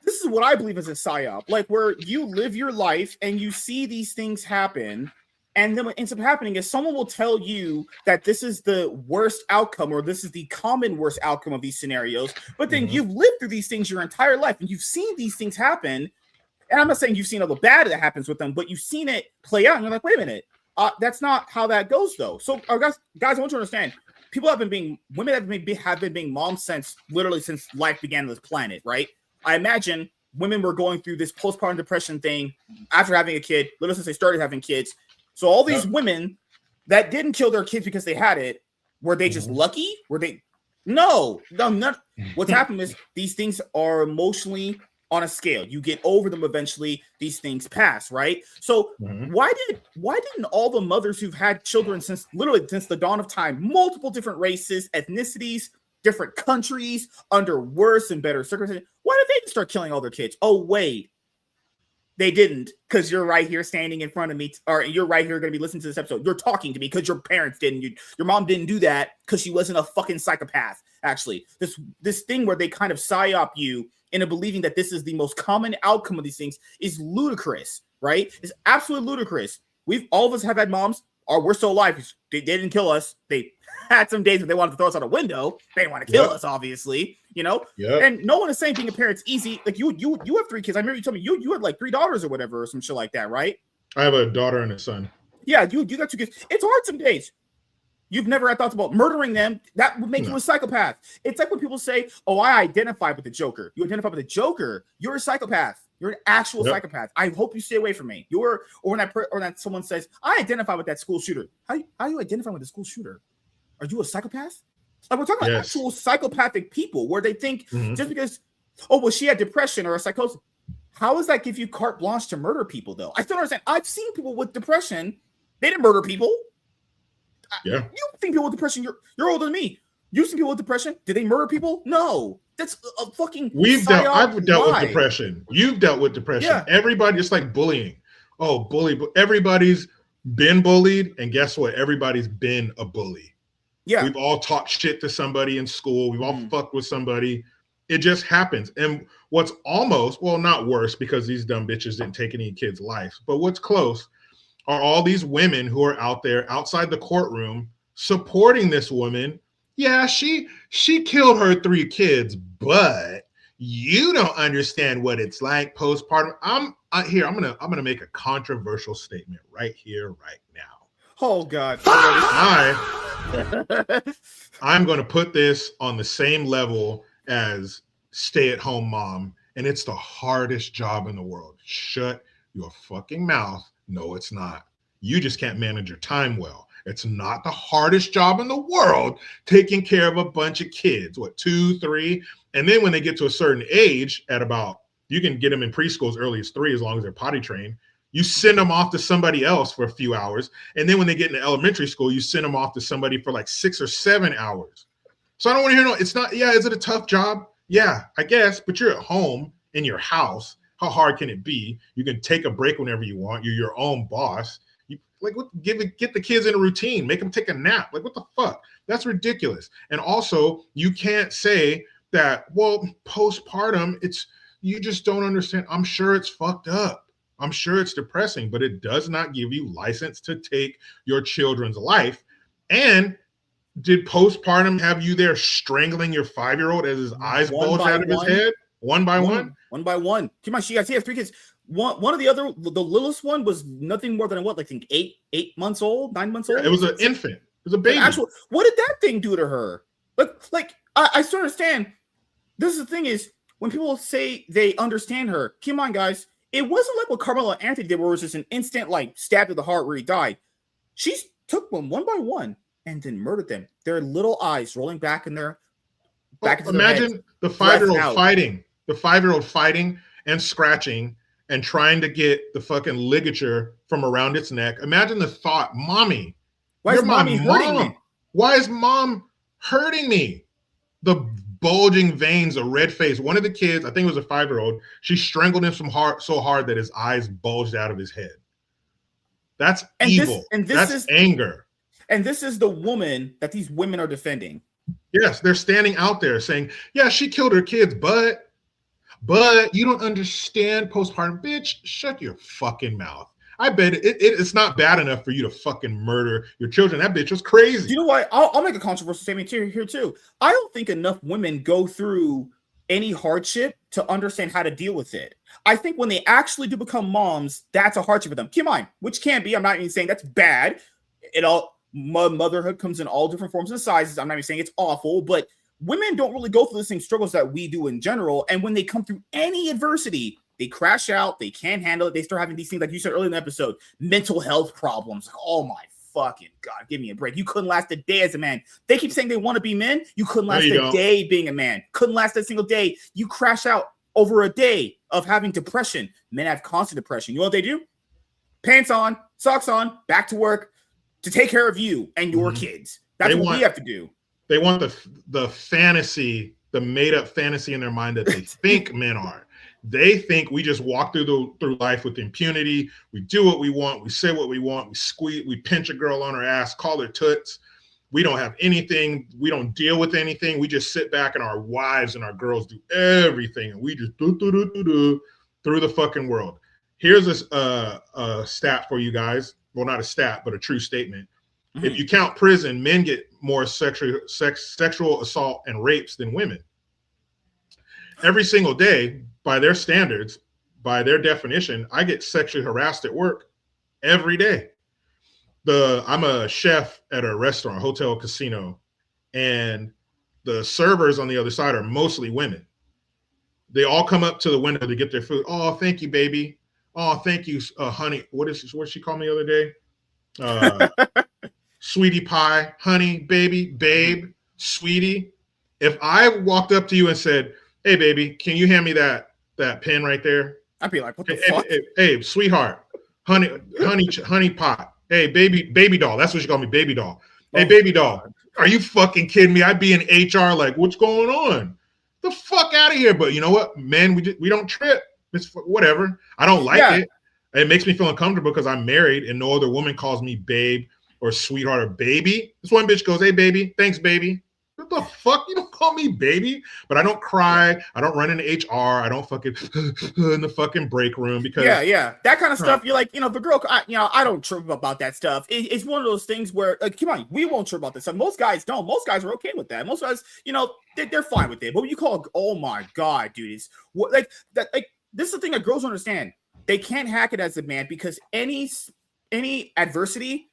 S1: This is what I believe is a psyop. Like where you live your life and you see these things happen, And then what ends up happening is someone will tell you that this is the worst outcome or this is the common worst outcome of these scenarios. But then you've lived through these things your entire life and you've seen these things happen. And I'm not saying you've seen all the bad that happens with them, but you've seen it play out. And you're like, wait a minute, that's not how that goes, though. So, guys, I want you to understand. Women have been being moms since life began on this planet, right? I imagine women were going through this postpartum depression thing after having a kid, literally since they started having kids. So all these women that didn't kill their kids because they had it, were they just lucky? No. What's happened is these things are emotionally on a scale. You get over them eventually. These things pass, right? So why didn't all the mothers who've had children since the dawn of time, multiple different races, ethnicities, different countries, under worse and better circumstances, why did they just start killing all their kids? Oh, wait. They didn't, because you're right here standing in front of me, or you're right here going to be listening to this episode. You're talking to me because your parents didn't. Your mom didn't do that because she wasn't a fucking psychopath. Actually, this thing where they kind of psyop you into believing that this is the most common outcome of these things is ludicrous, right? It's absolutely ludicrous. All of us have had moms. We're still alive. They didn't kill us. They had some days when they wanted to throw us out a window. They didn't want to kill us, obviously, And no one is saying being a parent's easy. Like you have 3 kids. I remember you told me you had like 3 daughters or whatever, or some shit like that, right?
S2: I have a daughter and a son.
S1: Yeah, you got 2 kids. It's hard some days. You've never had thoughts about murdering them. That would make you a psychopath. It's like when people say, "Oh, I identify with the Joker." You identify with the Joker. You're a psychopath. You're an actual psychopath. I hope you stay away from me. Or when someone says, "I identify with that school shooter." How you identify with the school shooter? Are you a psychopath? Like we're talking about actual psychopathic people where they think just because, she had depression or a psychosis. How does that give you carte blanche to murder people, though? I still don't understand. I've seen people with depression. They didn't murder people.
S2: Yeah.
S1: You think people with depression, you're older than me. You've seen people with depression. Did they murder people? No. That's a fucking
S2: I've dealt with depression. You've dealt with depression.
S1: Yeah.
S2: Everybody, it's like bullying. Oh, bully. Everybody's been bullied. And guess what? Everybody's been a bully.
S1: Yeah.
S2: We've all talked shit to somebody in school. We've all fucked with somebody. It just happens. And what's almost, not worse because these dumb bitches didn't take any kids' lives, but what's close are all these women who are out there outside the courtroom supporting this woman. Yeah, she killed her 3 kids, but you don't understand what it's like postpartum. I'm gonna make a controversial statement right here, right now.
S1: Oh God!
S2: I'm gonna put this on the same level as stay-at-home mom, and it's the hardest job in the world. Shut your fucking mouth. No, it's not. You just can't manage your time well. It's not the hardest job in the world taking care of a bunch of kids. 2, 3? And then when they get to a certain age, you can get them in preschool as early as 3, as long as they're potty trained. You send them off to somebody else for a few hours. And then when they get into elementary school, you send them off to somebody for like 6 or 7 hours. So I don't want to hear it's not, is it a tough job? Yeah, I guess, but you're at home in your house. How hard can it be? You can take a break whenever you want. You're your own boss. Get the kids in a routine. Make them take a nap. Like, what the fuck? That's ridiculous. And also, you can't say that, postpartum, you just don't understand. I'm sure it's fucked up. I'm sure it's depressing, but it does not give you license to take your children's life. And did postpartum have you there strangling your 5-year-old as his eyes bulge out of his head? One by one?
S1: One by one. Come on, she has 3 kids. One of the other, the littlest one was nothing more than 8 months old, 9 months old.
S2: It was an infant. It was a baby.
S1: What did that thing do to her? I still understand. This is the thing is when people say they understand her. Come on, guys. It wasn't like what Carmelo Anthony did, where it was just an instant stab to the heart where he died. She took them one by one and then murdered them. Their little eyes rolling back in their
S2: imagine the 5-year-old fighting. The 5-year-old fighting and scratching and trying to get the fucking ligature from around its neck. Imagine the thought, Mommy,
S1: why is Mommy hurting me?
S2: Why is Mom hurting me? The bulging veins, a red face. One of the kids, I think it was a 5-year-old, she strangled him so hard that his eyes bulged out of his head. That's evil. That's anger.
S1: And this is the woman that these women are defending.
S2: Yes, they're standing out there saying, yeah, she killed her kids, but you don't understand postpartum. Bitch, shut your fucking mouth. I bet it's not bad enough for you to fucking murder your children. That bitch was crazy.
S1: You know what? I'll make a controversial statement here too. I don't think enough women go through any hardship to understand how to deal with it. I think when they actually do become moms, that's a hardship for them. Keep in mind, which can be. I'm not even saying that's bad. Motherhood comes in all different forms and sizes. I'm not even saying it's awful, but women don't really go through the same struggles that we do in general. And when they come through any adversity, they crash out. They can't handle it. They start having these things, like you said earlier in the episode, mental health problems. Like, oh my fucking God, give me a break. You couldn't last a day as a man. They keep saying they want to be men. You couldn't last a day being a man. Couldn't last a single day. You crash out over a day of having depression. Men have constant depression. You know what they do? Pants on, socks on, back to work to take care of you and your kids. That's what we have to do.
S2: They want the fantasy, the made up fantasy in their mind that they think men are. They think we just walk through life with impunity. We do what we want. We say what we want. We pinch a girl on her ass, call her toots. We don't have anything. We don't deal with anything. We just sit back and our wives and our girls do everything. And we just do through the fucking world. Here's a stat for you guys. Well, not a stat, but a true statement. Mm-hmm. If you count prison, men get more sexual assault and rapes than women. Every single day, by their standards, by their definition, I get sexually harassed at work every day. I'm a chef at a restaurant, hotel, casino, and the servers on the other side are mostly women. They all come up to the window to get their food. Oh, thank you, baby. Oh, thank you, honey. What she called me the other day? Sweetie pie, honey, baby, babe, sweetie. If I walked up to you and said, hey, baby, can you hand me that pen right there?
S1: I'd be like, what the fuck?
S2: Hey, sweetheart, honey pot. Hey, baby doll. That's what she called me, baby doll. Hey, baby doll. Are you fucking kidding me? I'd be in HR like, what's going on? The fuck out of here. But you know what? Men, we don't trip. It's whatever. I don't like it. It makes me feel uncomfortable because I'm married and no other woman calls me babe or sweetheart or baby. This one bitch goes, hey, baby. Thanks, baby. What the fuck? You don't call me baby. But I don't cry. I don't run into HR. I don't fucking in the fucking break room because
S1: that kind of stuff. You're like, the girl. I don't trip about that stuff. It's one of those things where, come on, we won't trip about this stuff. Most guys don't. Most guys are okay with that. Most guys, they're fine with it. But when you call, oh my God, dude, it's like that. Like this is the thing that girls don't understand. They can't hack it as a man because any adversity,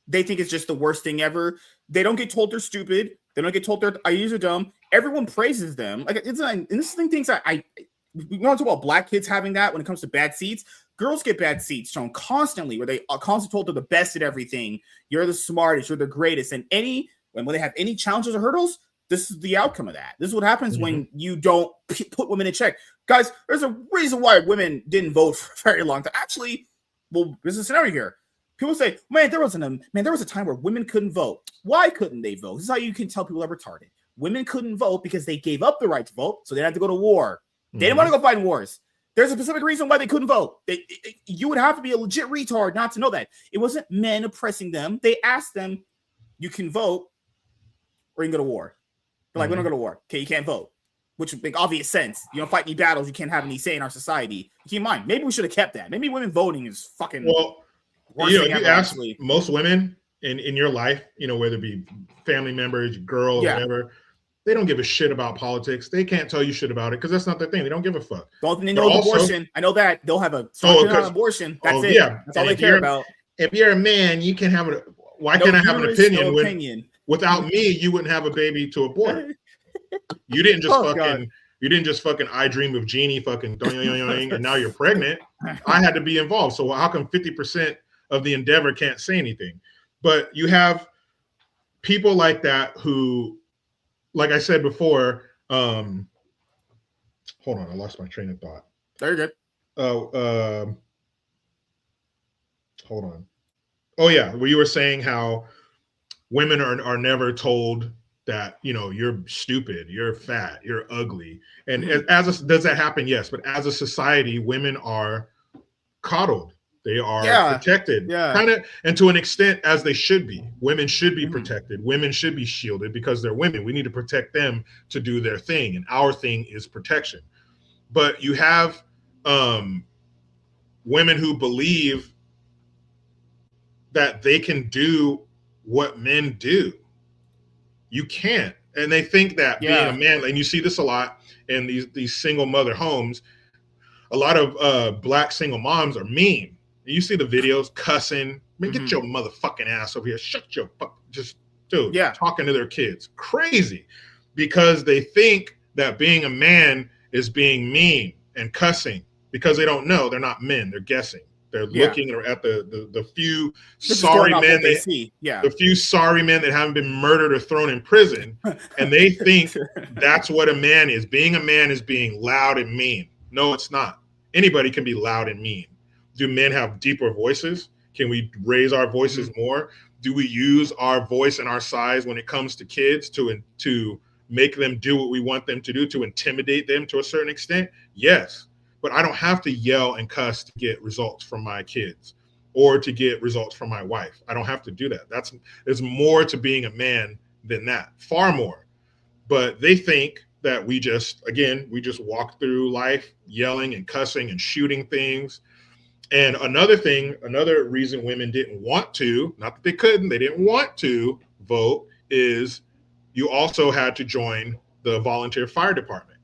S1: they think it's just the worst thing ever. They don't get told they're stupid. They don't get told their ideas are dumb. Everyone praises them. Like and this thing things we want to talk about black kids having that when it comes to bad seats. Girls get bad seats shown constantly where they are constantly told they're the best at everything. You're the smartest. You're the greatest. And when they have any challenges or hurdles, this is the outcome of that. This is what happens when you don't put women in check. Guys, there's a reason why women didn't vote for a very long time. Actually, well, there's a scenario here. People say, man, there was a time where women couldn't vote. Why couldn't they vote? This is how you can tell people are retarded. Women couldn't vote because they gave up the right to vote, so they had to go to war. They didn't want to go fight in wars. There's a specific reason why they couldn't vote. You would have to be a legit retard not to know that. It wasn't men oppressing them. They asked them, you can vote or you can go to war. They're like, we don't go to war. Okay, you can't vote. Which would make obvious sense. You don't fight any battles. You can't have any say in our society. Keep in mind, maybe we should have kept that. Maybe women voting is fucking... Well,
S2: you ask most women in your life, whether it be family members, girl, or whatever, they don't give a shit about politics. They can't tell you shit about it because that's not their thing. They don't give a fuck.
S1: Well, they know abortion. I know that they'll have a on abortion. That's it. Yeah. That's all they care about. If
S2: you're a man, you can have why can't I have an opinion? Without me, you wouldn't have a baby to abort. You didn't just fucking I dream of Jeannie fucking and now you're pregnant. I had to be involved. So how come 50% of the endeavor can't say anything? But you have people like that who, like I said before, hold on, I lost my train of thought.
S1: Very good.
S2: Hold on. Oh yeah, where you were saying how women are never told that you're stupid, you're fat, you're ugly, and does that happen? Yes, but as a society, women are coddled. They are protected, kind of, and to an extent, as they should be. Women should be protected. Women should be shielded because they're women. We need to protect them to do their thing, and our thing is protection. But you have women who believe that they can do what men do. You can't. And they think that being a man, and you see this a lot in these single mother homes, a lot of black single moms are mean. You see the videos cussing. Man, get your motherfucking ass over here. Shut your fuck. Just, dude, talking to their kids. Crazy. Because they think that being a man is being mean and cussing, because they don't know. They're not men. They're guessing. They're looking at the few sorry men the few sorry men that haven't been murdered or thrown in prison, and they think that's what a man is. Being a man is being loud and mean. No, it's not. Anybody can be loud and mean. Do men have deeper voices? Can we raise our voices more? Do we use our voice and our size when it comes to kids to make them do what we want them to do, to intimidate them to a certain extent? Yes. But I don't have to yell and cuss to get results from my kids or to get results from my wife. I don't have to do that. There's more to being a man than that, far more. But they think that we just walk through life yelling and cussing and shooting things. And another reason women didn't want to, not that they couldn't, they didn't want to vote, is you also had to join the volunteer fire department.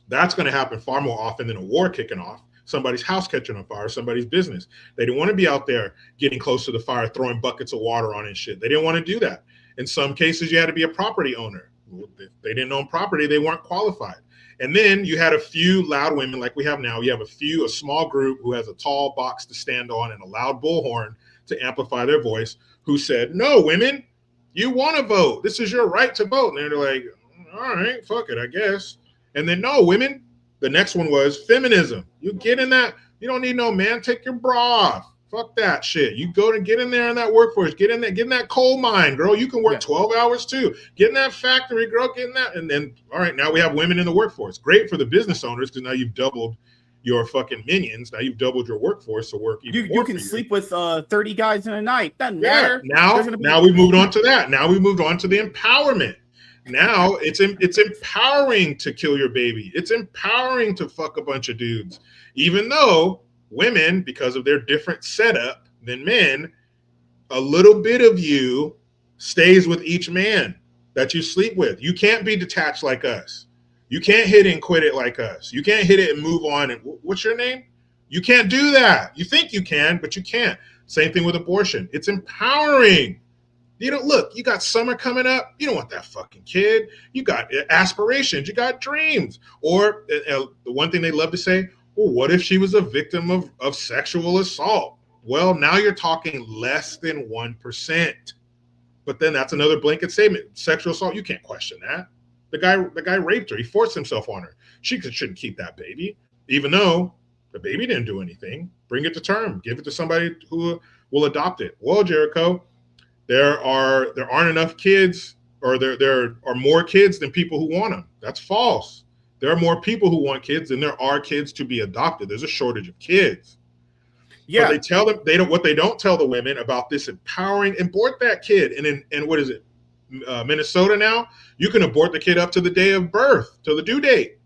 S2: That's going to happen far more often than a war kicking off, somebody's house catching on fire, somebody's business. They didn't want to be out there getting close to the fire, throwing buckets of water on and shit. They didn't want to do that. In some cases, you had to be a property owner. If they didn't own property, they weren't qualified. And then you had a few loud women like we have now. You have a small group who has a tall box to stand on and a loud bullhorn to amplify their voice, who said, no, women, you want to vote. This is your right to vote. And they're like, all right, fuck it, I guess. And then, no, women, the next one was feminism. You get in that. You don't need no man. Take your bra off. Fuck that shit. You go to get in there in that workforce. Get in there. Get in that coal mine, girl. You can work 12 hours too. Get in that factory, girl. Get in that. And then, all right, now we have women in the workforce. Great for the business owners, because now you've doubled your fucking minions. Now you've doubled your workforce to work even more.
S1: You can sleep with 30 guys in a night. Doesn't matter.
S2: Now we moved on to that. Now we moved on to the empowerment. Now it's empowering to kill your baby. It's empowering to fuck a bunch of dudes, even though women, because of their different setup than men, a little bit of you stays with each man that you sleep with. You can't be detached like us. You can't hit and quit it like us. You can't hit it and move on. And what's your name? You can't do that. You think you can, but you can't. Same thing with abortion. It's empowering. You don't look, you got summer coming up. You don't want that fucking kid. You got aspirations. You got dreams. Or the one thing they love to say, well, what if she was a victim of sexual assault? Well, now you're talking less than 1%. But then that's another blanket statement. Sexual assault, you can't question that. The guy raped her. He forced himself on her. She shouldn't keep that baby, even though the baby didn't do anything. Bring it to term. Give it to somebody who will adopt it. Well, Jericho, there aren't enough kids, or there are more kids than people who want them. That's false. There are more people who want kids than there are kids to be adopted. There's a shortage of kids. Yeah. But they tell them what they don't tell the women about this empowering, abort that kid. And what is it? Minnesota now, you can abort the kid up to the day of birth, to the due date.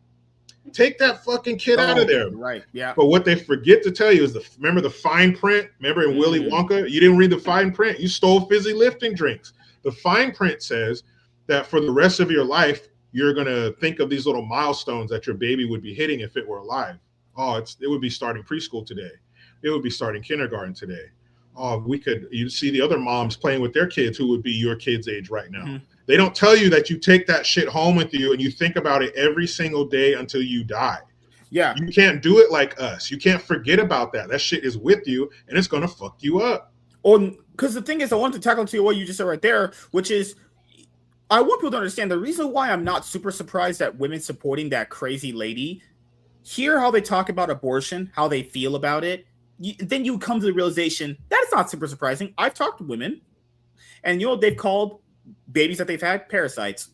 S2: Take that fucking kid out of there.
S1: Right. Yeah.
S2: But what they forget to tell you is remember the fine print? Remember in Willy Wonka? You didn't read the fine print. You stole fizzy lifting drinks. The fine print says that for the rest of your life, you're going to think of these little milestones that your baby would be hitting if it were alive. Oh, it would be starting preschool today. It would be starting kindergarten today. Oh, you'd see the other moms playing with their kids who would be your kid's age right now. Mm-hmm. They don't tell you that you take that shit home with you and you think about it every single day until you die. Yeah. You can't do it like us. You can't forget about that. That shit is with you and it's going to fuck you up.
S1: Because the thing is, I want to tackle to what you just said right there, which is, I want people to understand the reason why I'm not super surprised at women supporting that crazy lady. Hear how they talk about abortion, how they feel about it. Then you come to the realization that it's not super surprising. I've talked to women, and they've called babies that they've had parasites.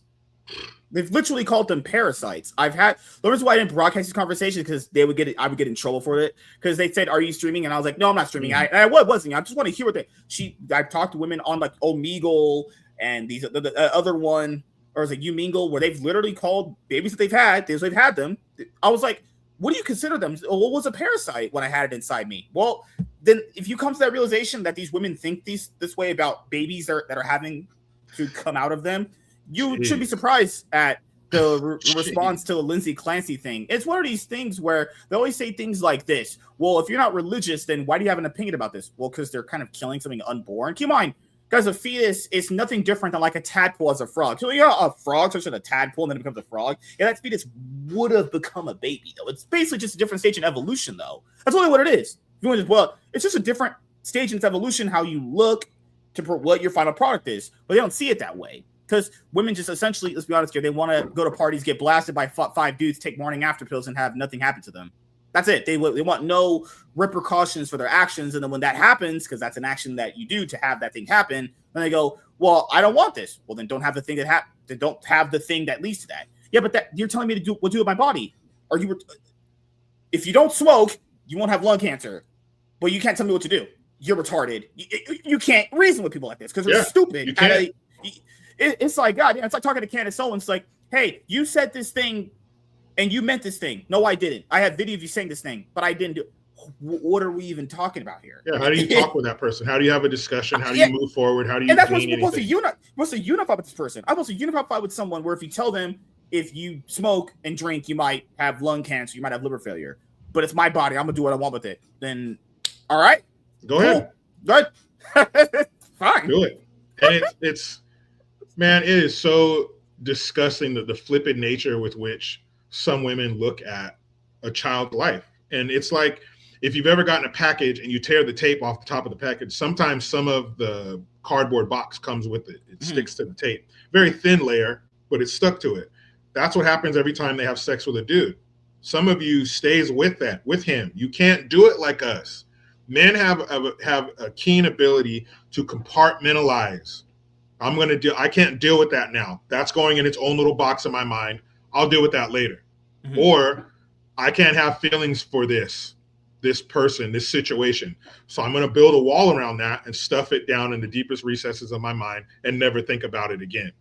S1: They've literally called them parasites. The reason why I didn't broadcast these conversations because I would get in trouble for it, because they said, "Are you streaming?" And I was like, "No, I'm not streaming." I wasn't. I just want to hear what I've talked to women on like Omegle and the other one, or is it Umingle, where they've literally called babies that they've had them. I was like, what do you consider them? What was a parasite when I had it inside me? Well, then if you come to that realization that these women think this way about babies that are having to come out of them, you should be surprised at the response to the Lindsay Clancy thing. It's one of these things where they always say things like this. Well, if you're not religious, then why do you have an opinion about this? Well, because they're kind of killing something unborn. Keep in mind, guys, a fetus is nothing different than like a tadpole as a frog. So you're a frog, so it's a tadpole, and then it becomes a frog. Yeah, that fetus would have become a baby, though. It's basically just a different stage in evolution, though. That's only what it is. Well, it's just a different stage in its evolution, how you look to what your final product is. But they don't see it that way. Because women just essentially, let's be honest here, they want to go to parties, get blasted by 5 dudes, take morning after pills, and have nothing happen to them. That's it. They want no repercussions for their actions. And then when that happens, because that's an action that you do to have that thing happen, then they go, well, I don't want this. Well, then don't have the thing don't have the thing that leads to that. Yeah, but that you're telling me to do what do with my body. Or if you don't smoke, you won't have lung cancer. But you can't tell me what to do. You're retarded. You can't reason with people like this because they're stupid.
S2: You can't.
S1: It's like, God, it's like talking to Candace Owens. It's like, hey, you said this thing and you meant this thing. No, I didn't. I have video of you saying this thing, but I didn't do it. What are we even talking about here?
S2: Yeah, how do you talk with that person? How do you have a discussion? How do you move forward? How do you
S1: and that's what's supposed to unify with this person. I'm supposed to unify with someone where if you tell them if you smoke and drink, you might have lung cancer, you might have liver failure. But it's my body. I'm going to do what I want with it. Then, all right.
S2: Go ahead.
S1: Good. Fine.
S2: Do it. And it's man, it is so disgusting the flippant nature with which some women look at a child's life. And it's like, if you've ever gotten a package and you tear the tape off the top of the package, sometimes some of the cardboard box comes with it. It sticks to the tape. Very thin layer, but it's stuck to it. That's what happens every time they have sex with a dude. Some of you stays with him. You can't do it like us. Men have a keen ability to compartmentalize. I can't deal with that now. That's going in its own little box in my mind. I'll deal with that later. Mm-hmm. Or I can't have feelings for this person, this situation. So I'm going to build a wall around that and stuff it down in the deepest recesses of my mind and never think about it again.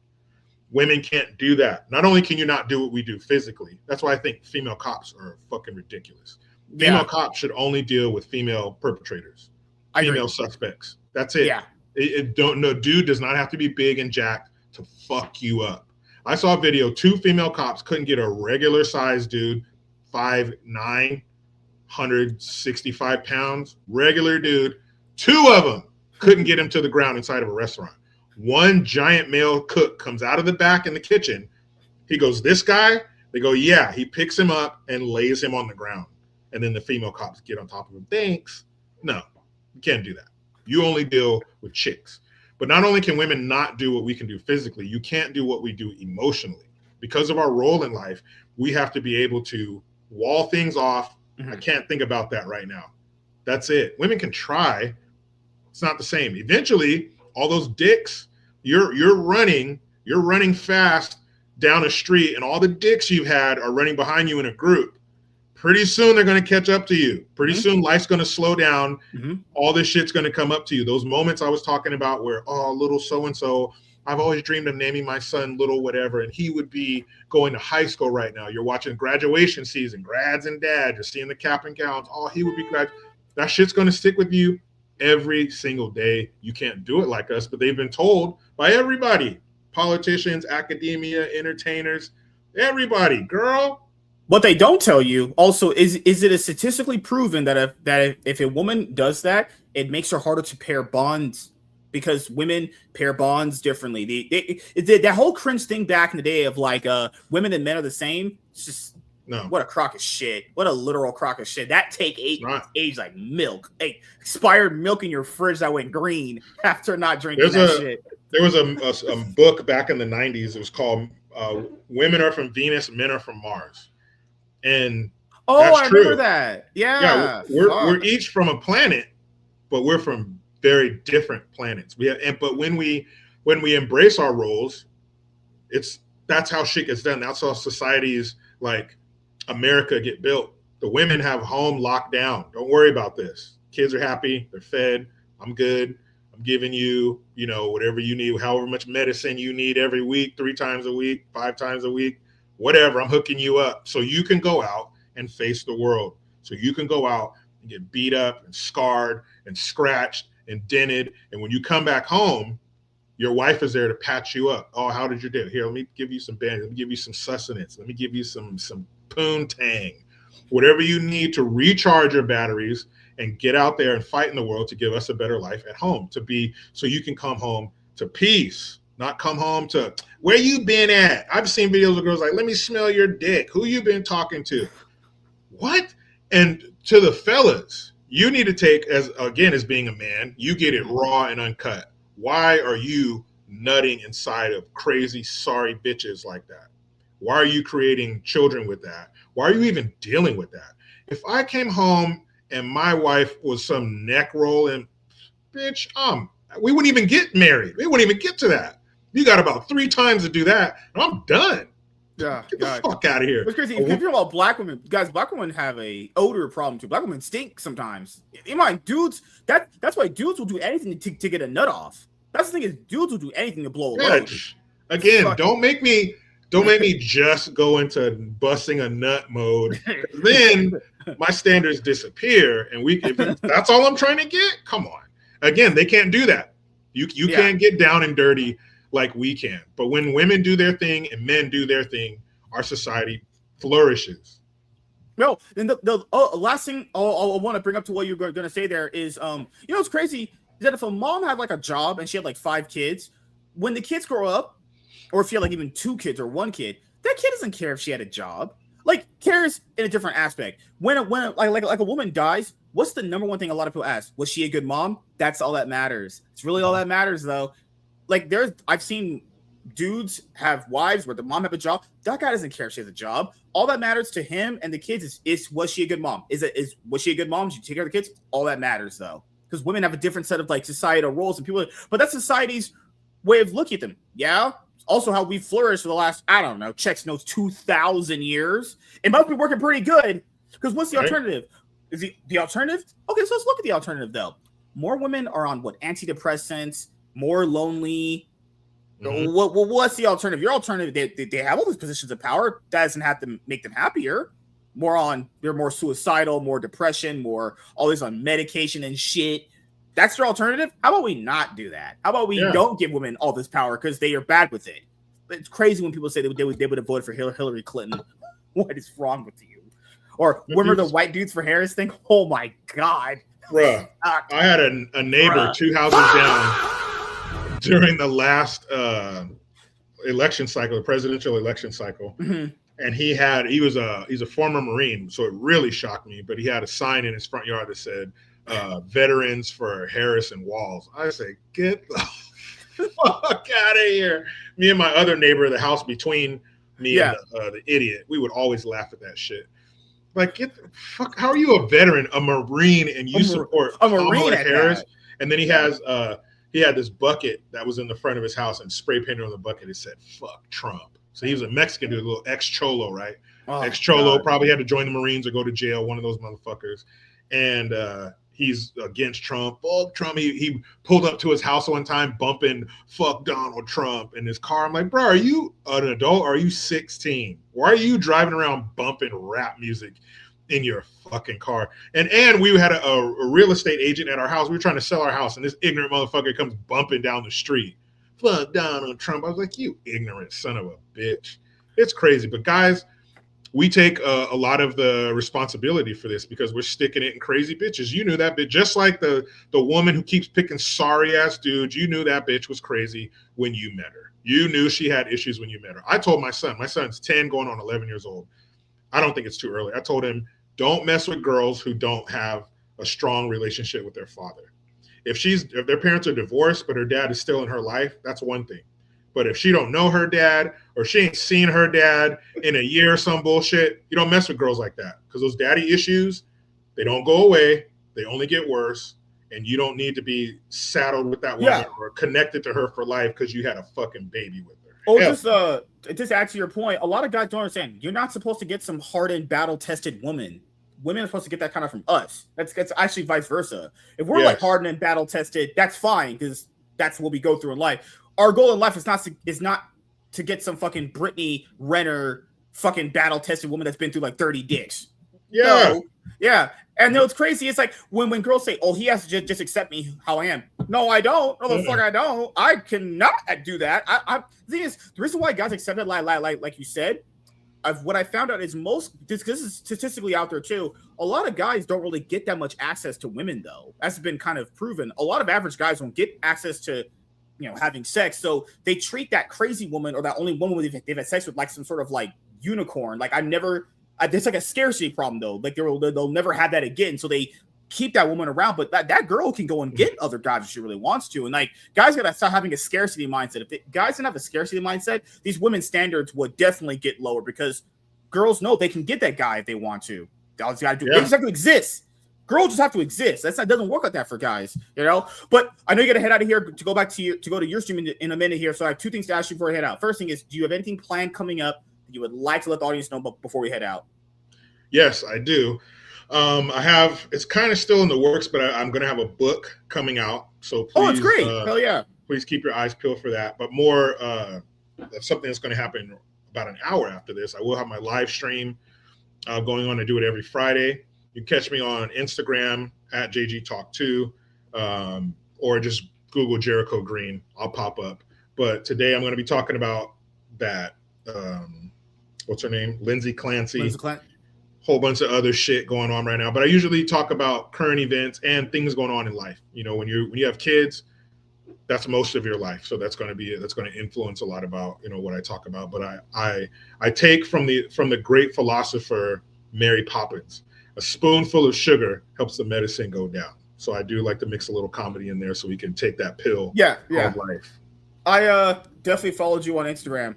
S2: Women can't do that. Not only can you not do what we do physically, that's why I think female cops are fucking ridiculous. Female cops should only deal with female perpetrators, female suspects. That's it. Yeah. No dude does not have to be big and jacked to fuck you up. I saw a video, 2 female cops couldn't get a regular sized dude, 5'9", 165 pounds, regular dude. 2 of them couldn't get him to the ground inside of a restaurant. One giant male cook comes out of the back in the kitchen. He goes, this guy? They go, yeah. He picks him up and lays him on the ground. And then the female cops get on top of him. Thanks. No, you can't do that. You only deal with chicks. But not only can women not do what we can do physically, you can't do what we do emotionally. Because of our role in life, we have to be able to wall things off. I can't think about that right now. That's it. Women can try. It's not the same. Eventually, all those dicks, you're running fast down a street, and all the dicks you've had are running behind you in a group. Pretty soon they're going to catch up to you. Pretty soon life's going to slow down. All this shit's going to come up to you. Those moments I was talking about where, oh, little so-and-so, I've always dreamed of naming my son little whatever, and he would be going to high school right now. You're watching graduation season, grads and dads. You're seeing the cap and gowns. Oh, he would be grad. That shit's going to stick with you every single day. You can't do it like us, but they've been told by everybody, politicians, academia, entertainers, everybody, girl.
S1: What they don't tell you also is it statistically proven that if a woman does that, it makes her harder to pair bonds because women pair bonds differently. That whole cringe thing back in the day of like women and men are the same. It's just what a crock of shit. What a literal crock of shit. That take age like milk. Hey, expired milk in your fridge that went green after not drinking shit.
S2: There was a book back in the 90s. It was called Women Are From Venus, Men Are From Mars. And that's
S1: I remember that. Yeah.
S2: We're each from a planet, but we're from very different planets. But when we embrace our roles, that's how shit gets done. That's how societies like America get built. The women have home locked down. Don't worry about this. Kids are happy. They're fed. I'm good. I'm giving you, whatever you need, however much medicine you need every week, 3 times a week, 5 times a week. Whatever, I'm hooking you up so you can go out and face the world. So you can go out and get beat up and scarred and scratched and dented. And when you come back home, your wife is there to patch you up. Oh, how did you do? Here, let me give you some bandage. Let me give you some sustenance. Let me give you some poontang. Whatever you need to recharge your batteries and get out there and fight in the world to give us a better life at home, so you can come home to peace, not come home to where you been at. I've seen videos of girls like, let me smell your dick. Who you been talking to? What? And to the fellas, you need to take, as being a man, you get it raw and uncut. Why are you nutting inside of crazy, sorry bitches like that? Why are you creating children with that? Why are you even dealing with that? If I came home and my wife was some neck rolling bitch, we wouldn't even get married. We wouldn't even get to that. You got about 3 times to do that, and I'm done.
S1: Yeah,
S2: get the fuck out of here.
S1: It's crazy. If you're about black women, guys, black women have a odor problem too. Black women stink sometimes. In mind, dudes, that's why dudes will do anything to get a nut off. That's the thing, is dudes will do anything to blow a load.
S2: Again, don't make me just go into busting a nut mode. Then my standards disappear, and if that's all I'm trying to get. Come on. Again, they can't do that. You can't get down and dirty like we can. But when women do their thing and men do their thing, our society flourishes.
S1: No, and the last thing I want to bring up to what you're going to say there is, what's crazy is that if a mom had like a job and she had like 5 kids, when the kids grow up, or if she had like even 2 kids or 1 kid, that kid doesn't care if she had a job. Like, cares in a different aspect. When like a woman dies, what's the number one thing a lot of people ask? Was she a good mom? That's all that matters. It's really all that matters, though. Like, I've seen dudes have wives where the mom have a job. That guy doesn't care if she has a job. All that matters to him and the kids is was she a good mom? Was she a good mom? Did she take care of the kids? All that matters, though, because women have a different set of like societal roles and people. But that's society's way of looking at them. Yeah. Also, how we flourished for the last, I don't know, checks notes 2,000 years. It must be working pretty good. Because what's the alternative? Is the alternative? Okay, so let's look at the alternative, though. More women are on antidepressants, more lonely. Mm-hmm. What's the alternative? Your alternative, they have all these positions of power. That doesn't have to make them happier. They're more suicidal, more depression, more always on medication and shit. That's their alternative. How about we not do that? How about we don't give women all this power because they are bad with it? It's crazy when people say they would have voted for Hillary Clinton. What is wrong with you? Or remember the white dudes for Harris thing? Oh my God.
S2: Bruh. I had a neighbor 2 houses down during the last election cycle, the presidential election cycle. Mm-hmm. And he's a former Marine, so it really shocked me. But he had a sign in his front yard that said, veterans for Harris and Walls. I say, get the fuck out of here. Me and my other neighbor, the house between me and the idiot, we would always laugh at that shit. Like, get the fuck, how are you a veteran, a Marine, and you support
S1: a Marine
S2: Harris? That. And then he had this bucket that was in the front of his house, and spray painted on the bucket it said fuck Trump. So he was a Mexican dude, a little ex-cholo, right? Ex-cholo, probably had to join the Marines or go to jail, one of those motherfuckers. And he's against Trump. Fuck Trump. He pulled up to his house one time bumping fuck Donald Trump in his car. I'm like, bro, are you an adult? Or are you 16? Why are you driving around bumping rap music in your fucking car? And we had a real estate agent at our house. We were trying to sell our house, and this ignorant motherfucker comes bumping down the street. Fuck Donald Trump. I was like, you ignorant son of a bitch. It's crazy. But guys, we take a lot of the responsibility for this because we're sticking it in crazy bitches. You knew that bitch, just like the woman who keeps picking sorry ass dudes. You knew that bitch was crazy when you met her. You knew she had issues when you met her. I told my son's 10 going on 11 years old. I don't think it's too early. I told him, don't mess with girls who don't have a strong relationship with their father. If their parents are divorced, but her dad is still in her life, that's one thing. But if she don't know her dad or she ain't seen her dad in a year or some bullshit, you don't mess with girls like that. Because those daddy issues, they don't go away. They only get worse. And you don't need to be saddled with that woman or connected to her for life because you had a fucking baby with her.
S1: Oh, just add to your point, a lot of guys don't understand. You're not supposed to get some hardened, battle-tested woman. Women are supposed to get that kind of from us. That's actually vice versa. If we're like hardened and battle-tested, that's fine because that's what we go through in life. Our goal in life is not to get some fucking Brittany Renner fucking battle-tested woman that's been through like 30 dicks.
S2: Yeah.
S1: No. Yeah. And no, it's crazy. It's like when girls say, "Oh, he has to just accept me how I am." No, I don't. No, the fuck I don't. I cannot do that. The thing is, the reason why guys accept it, like you said, what I found out is this is statistically out there too. A lot of guys don't really get that much access to women, though. That's been kind of proven. A lot of average guys don't get access to, having sex. So they treat that crazy woman or that only woman they've had sex with like some sort of like unicorn. Like there's like a scarcity problem though. Like they'll never have that again. So they keep that woman around, but that girl can go and get other guys if she really wants to. And like guys gotta start having a scarcity mindset. If guys didn't have a scarcity mindset, these women's standards would definitely get lower because girls know they can get that guy if they want to. All they gotta do, they just have to exist. Girls just have to exist. It doesn't work like that for guys, But I know you got to head out of here to go back to go to your stream in a minute here. So I have two things to ask you before we head out. First thing is, do you have anything planned coming up that you would like to let the audience know before we head out?
S2: Yes, I do. It's kind of still in the works, but I'm going to have a book coming out. So please,
S1: it's great. Hell yeah.
S2: Please keep your eyes peeled for that. But more, that's something that's going to happen about an hour after this. I will have my live stream going on. I do it every Friday. You can catch me on Instagram at JGTalk2, or just Google Jericho Green. I'll pop up. But today I'm going to be talking about that. What's her name? Lindsay Clancy. Whole bunch of other shit going on right now. But I usually talk about current events and things going on in life. When you have kids, that's most of your life. So that's going to influence a lot about what I talk about. But I take from the great philosopher Mary Poppins. A spoonful of sugar helps the medicine go down. So I do like to mix a little comedy in there so we can take that pill of life.
S1: I definitely followed you on Instagram.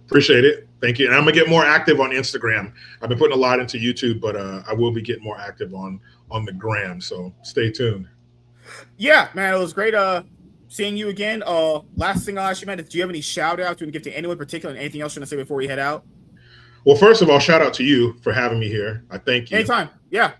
S2: Appreciate it. Thank you. And I'm going to get more active on Instagram. I've been putting a lot into YouTube, but I will be getting more active on the gram. So stay tuned. Yeah,
S1: man, it was great seeing you again. Last thing I'll ask you, man, do you have any shout outs you want to give to anyone in particular and anything else you want to say before we head out?
S2: Well, first of all, shout out to you for having me here. I thank you.
S1: Anytime. Yeah.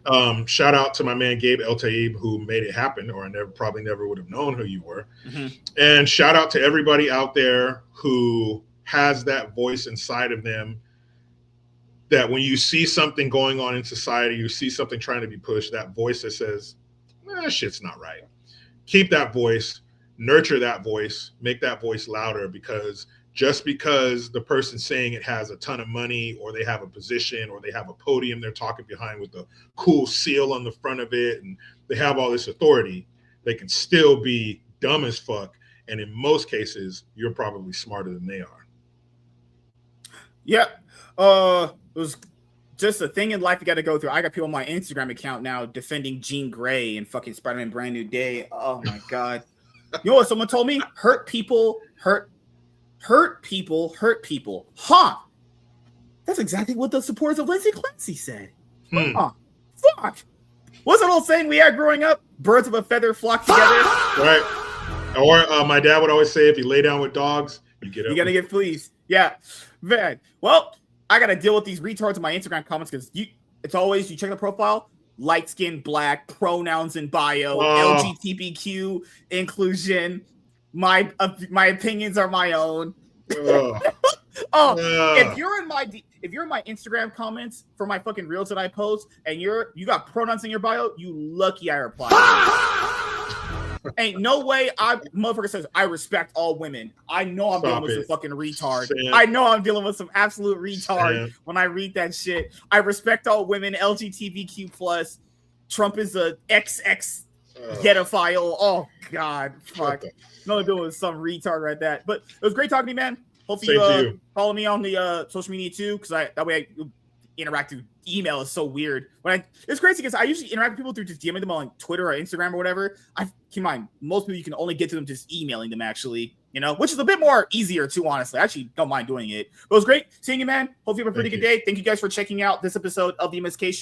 S2: Shout out to my man, Gabe El Taib, who made it happen, or I probably never would have known who you were. Mm-hmm. And shout out to everybody out there who has that voice inside of them that when you see something going on in society, you see something trying to be pushed, that voice that says, shit's not right. Keep that voice, nurture that voice, make that voice louder, because just because the person saying it has a ton of money or they have a position or they have a podium they're talking behind with a cool seal on the front of it and they have all this authority, they can still be dumb as fuck. And in most cases, you're probably smarter than they are.
S1: Yeah. It was just a thing in life you got to go through. I got people on my Instagram account now defending Jean Grey and fucking Spider-Man Brand New Day. Oh my God. You know what someone told me? Hurt people hurt people. Huh. That's exactly what the supporters of Lindsay Clancy said. Huh. Fuck. What's that old saying we had growing up? Birds of a feather flock together.
S2: Right. Or my dad would always say, if you lay down with dogs, you
S1: gotta get fleas. Yeah. Man. Well, I gotta deal with these retards in my Instagram comments because it's always, you check the profile, light skin, black, pronouns in bio, LGBTQ inclusion. My opinions are my own. If you're in my Instagram comments for my fucking reels that I post and you got pronouns in your bio, you lucky I reply. Ain't no way motherfucker says I respect all women. I know I'm dealing with some fucking retard. I know I'm dealing with some absolute retard when I read that shit. I respect all women, LGBTQ plus. Trump is a XX pedophile. Oh God, fuck. No, doing with some retard right there. But it was great talking to you, man. Hopefully you follow me on the social media too, because that way I interact through email is so weird. It's crazy because I usually interact with people through just DMing them on Twitter or Instagram or whatever. Keep in mind, most people you can only get to them just emailing them actually, which is a bit more easier too, honestly. I actually don't mind doing it. But it was great seeing you, man. Hope you have a pretty good day. Thank you guys for checking out this episode of the MSK Show.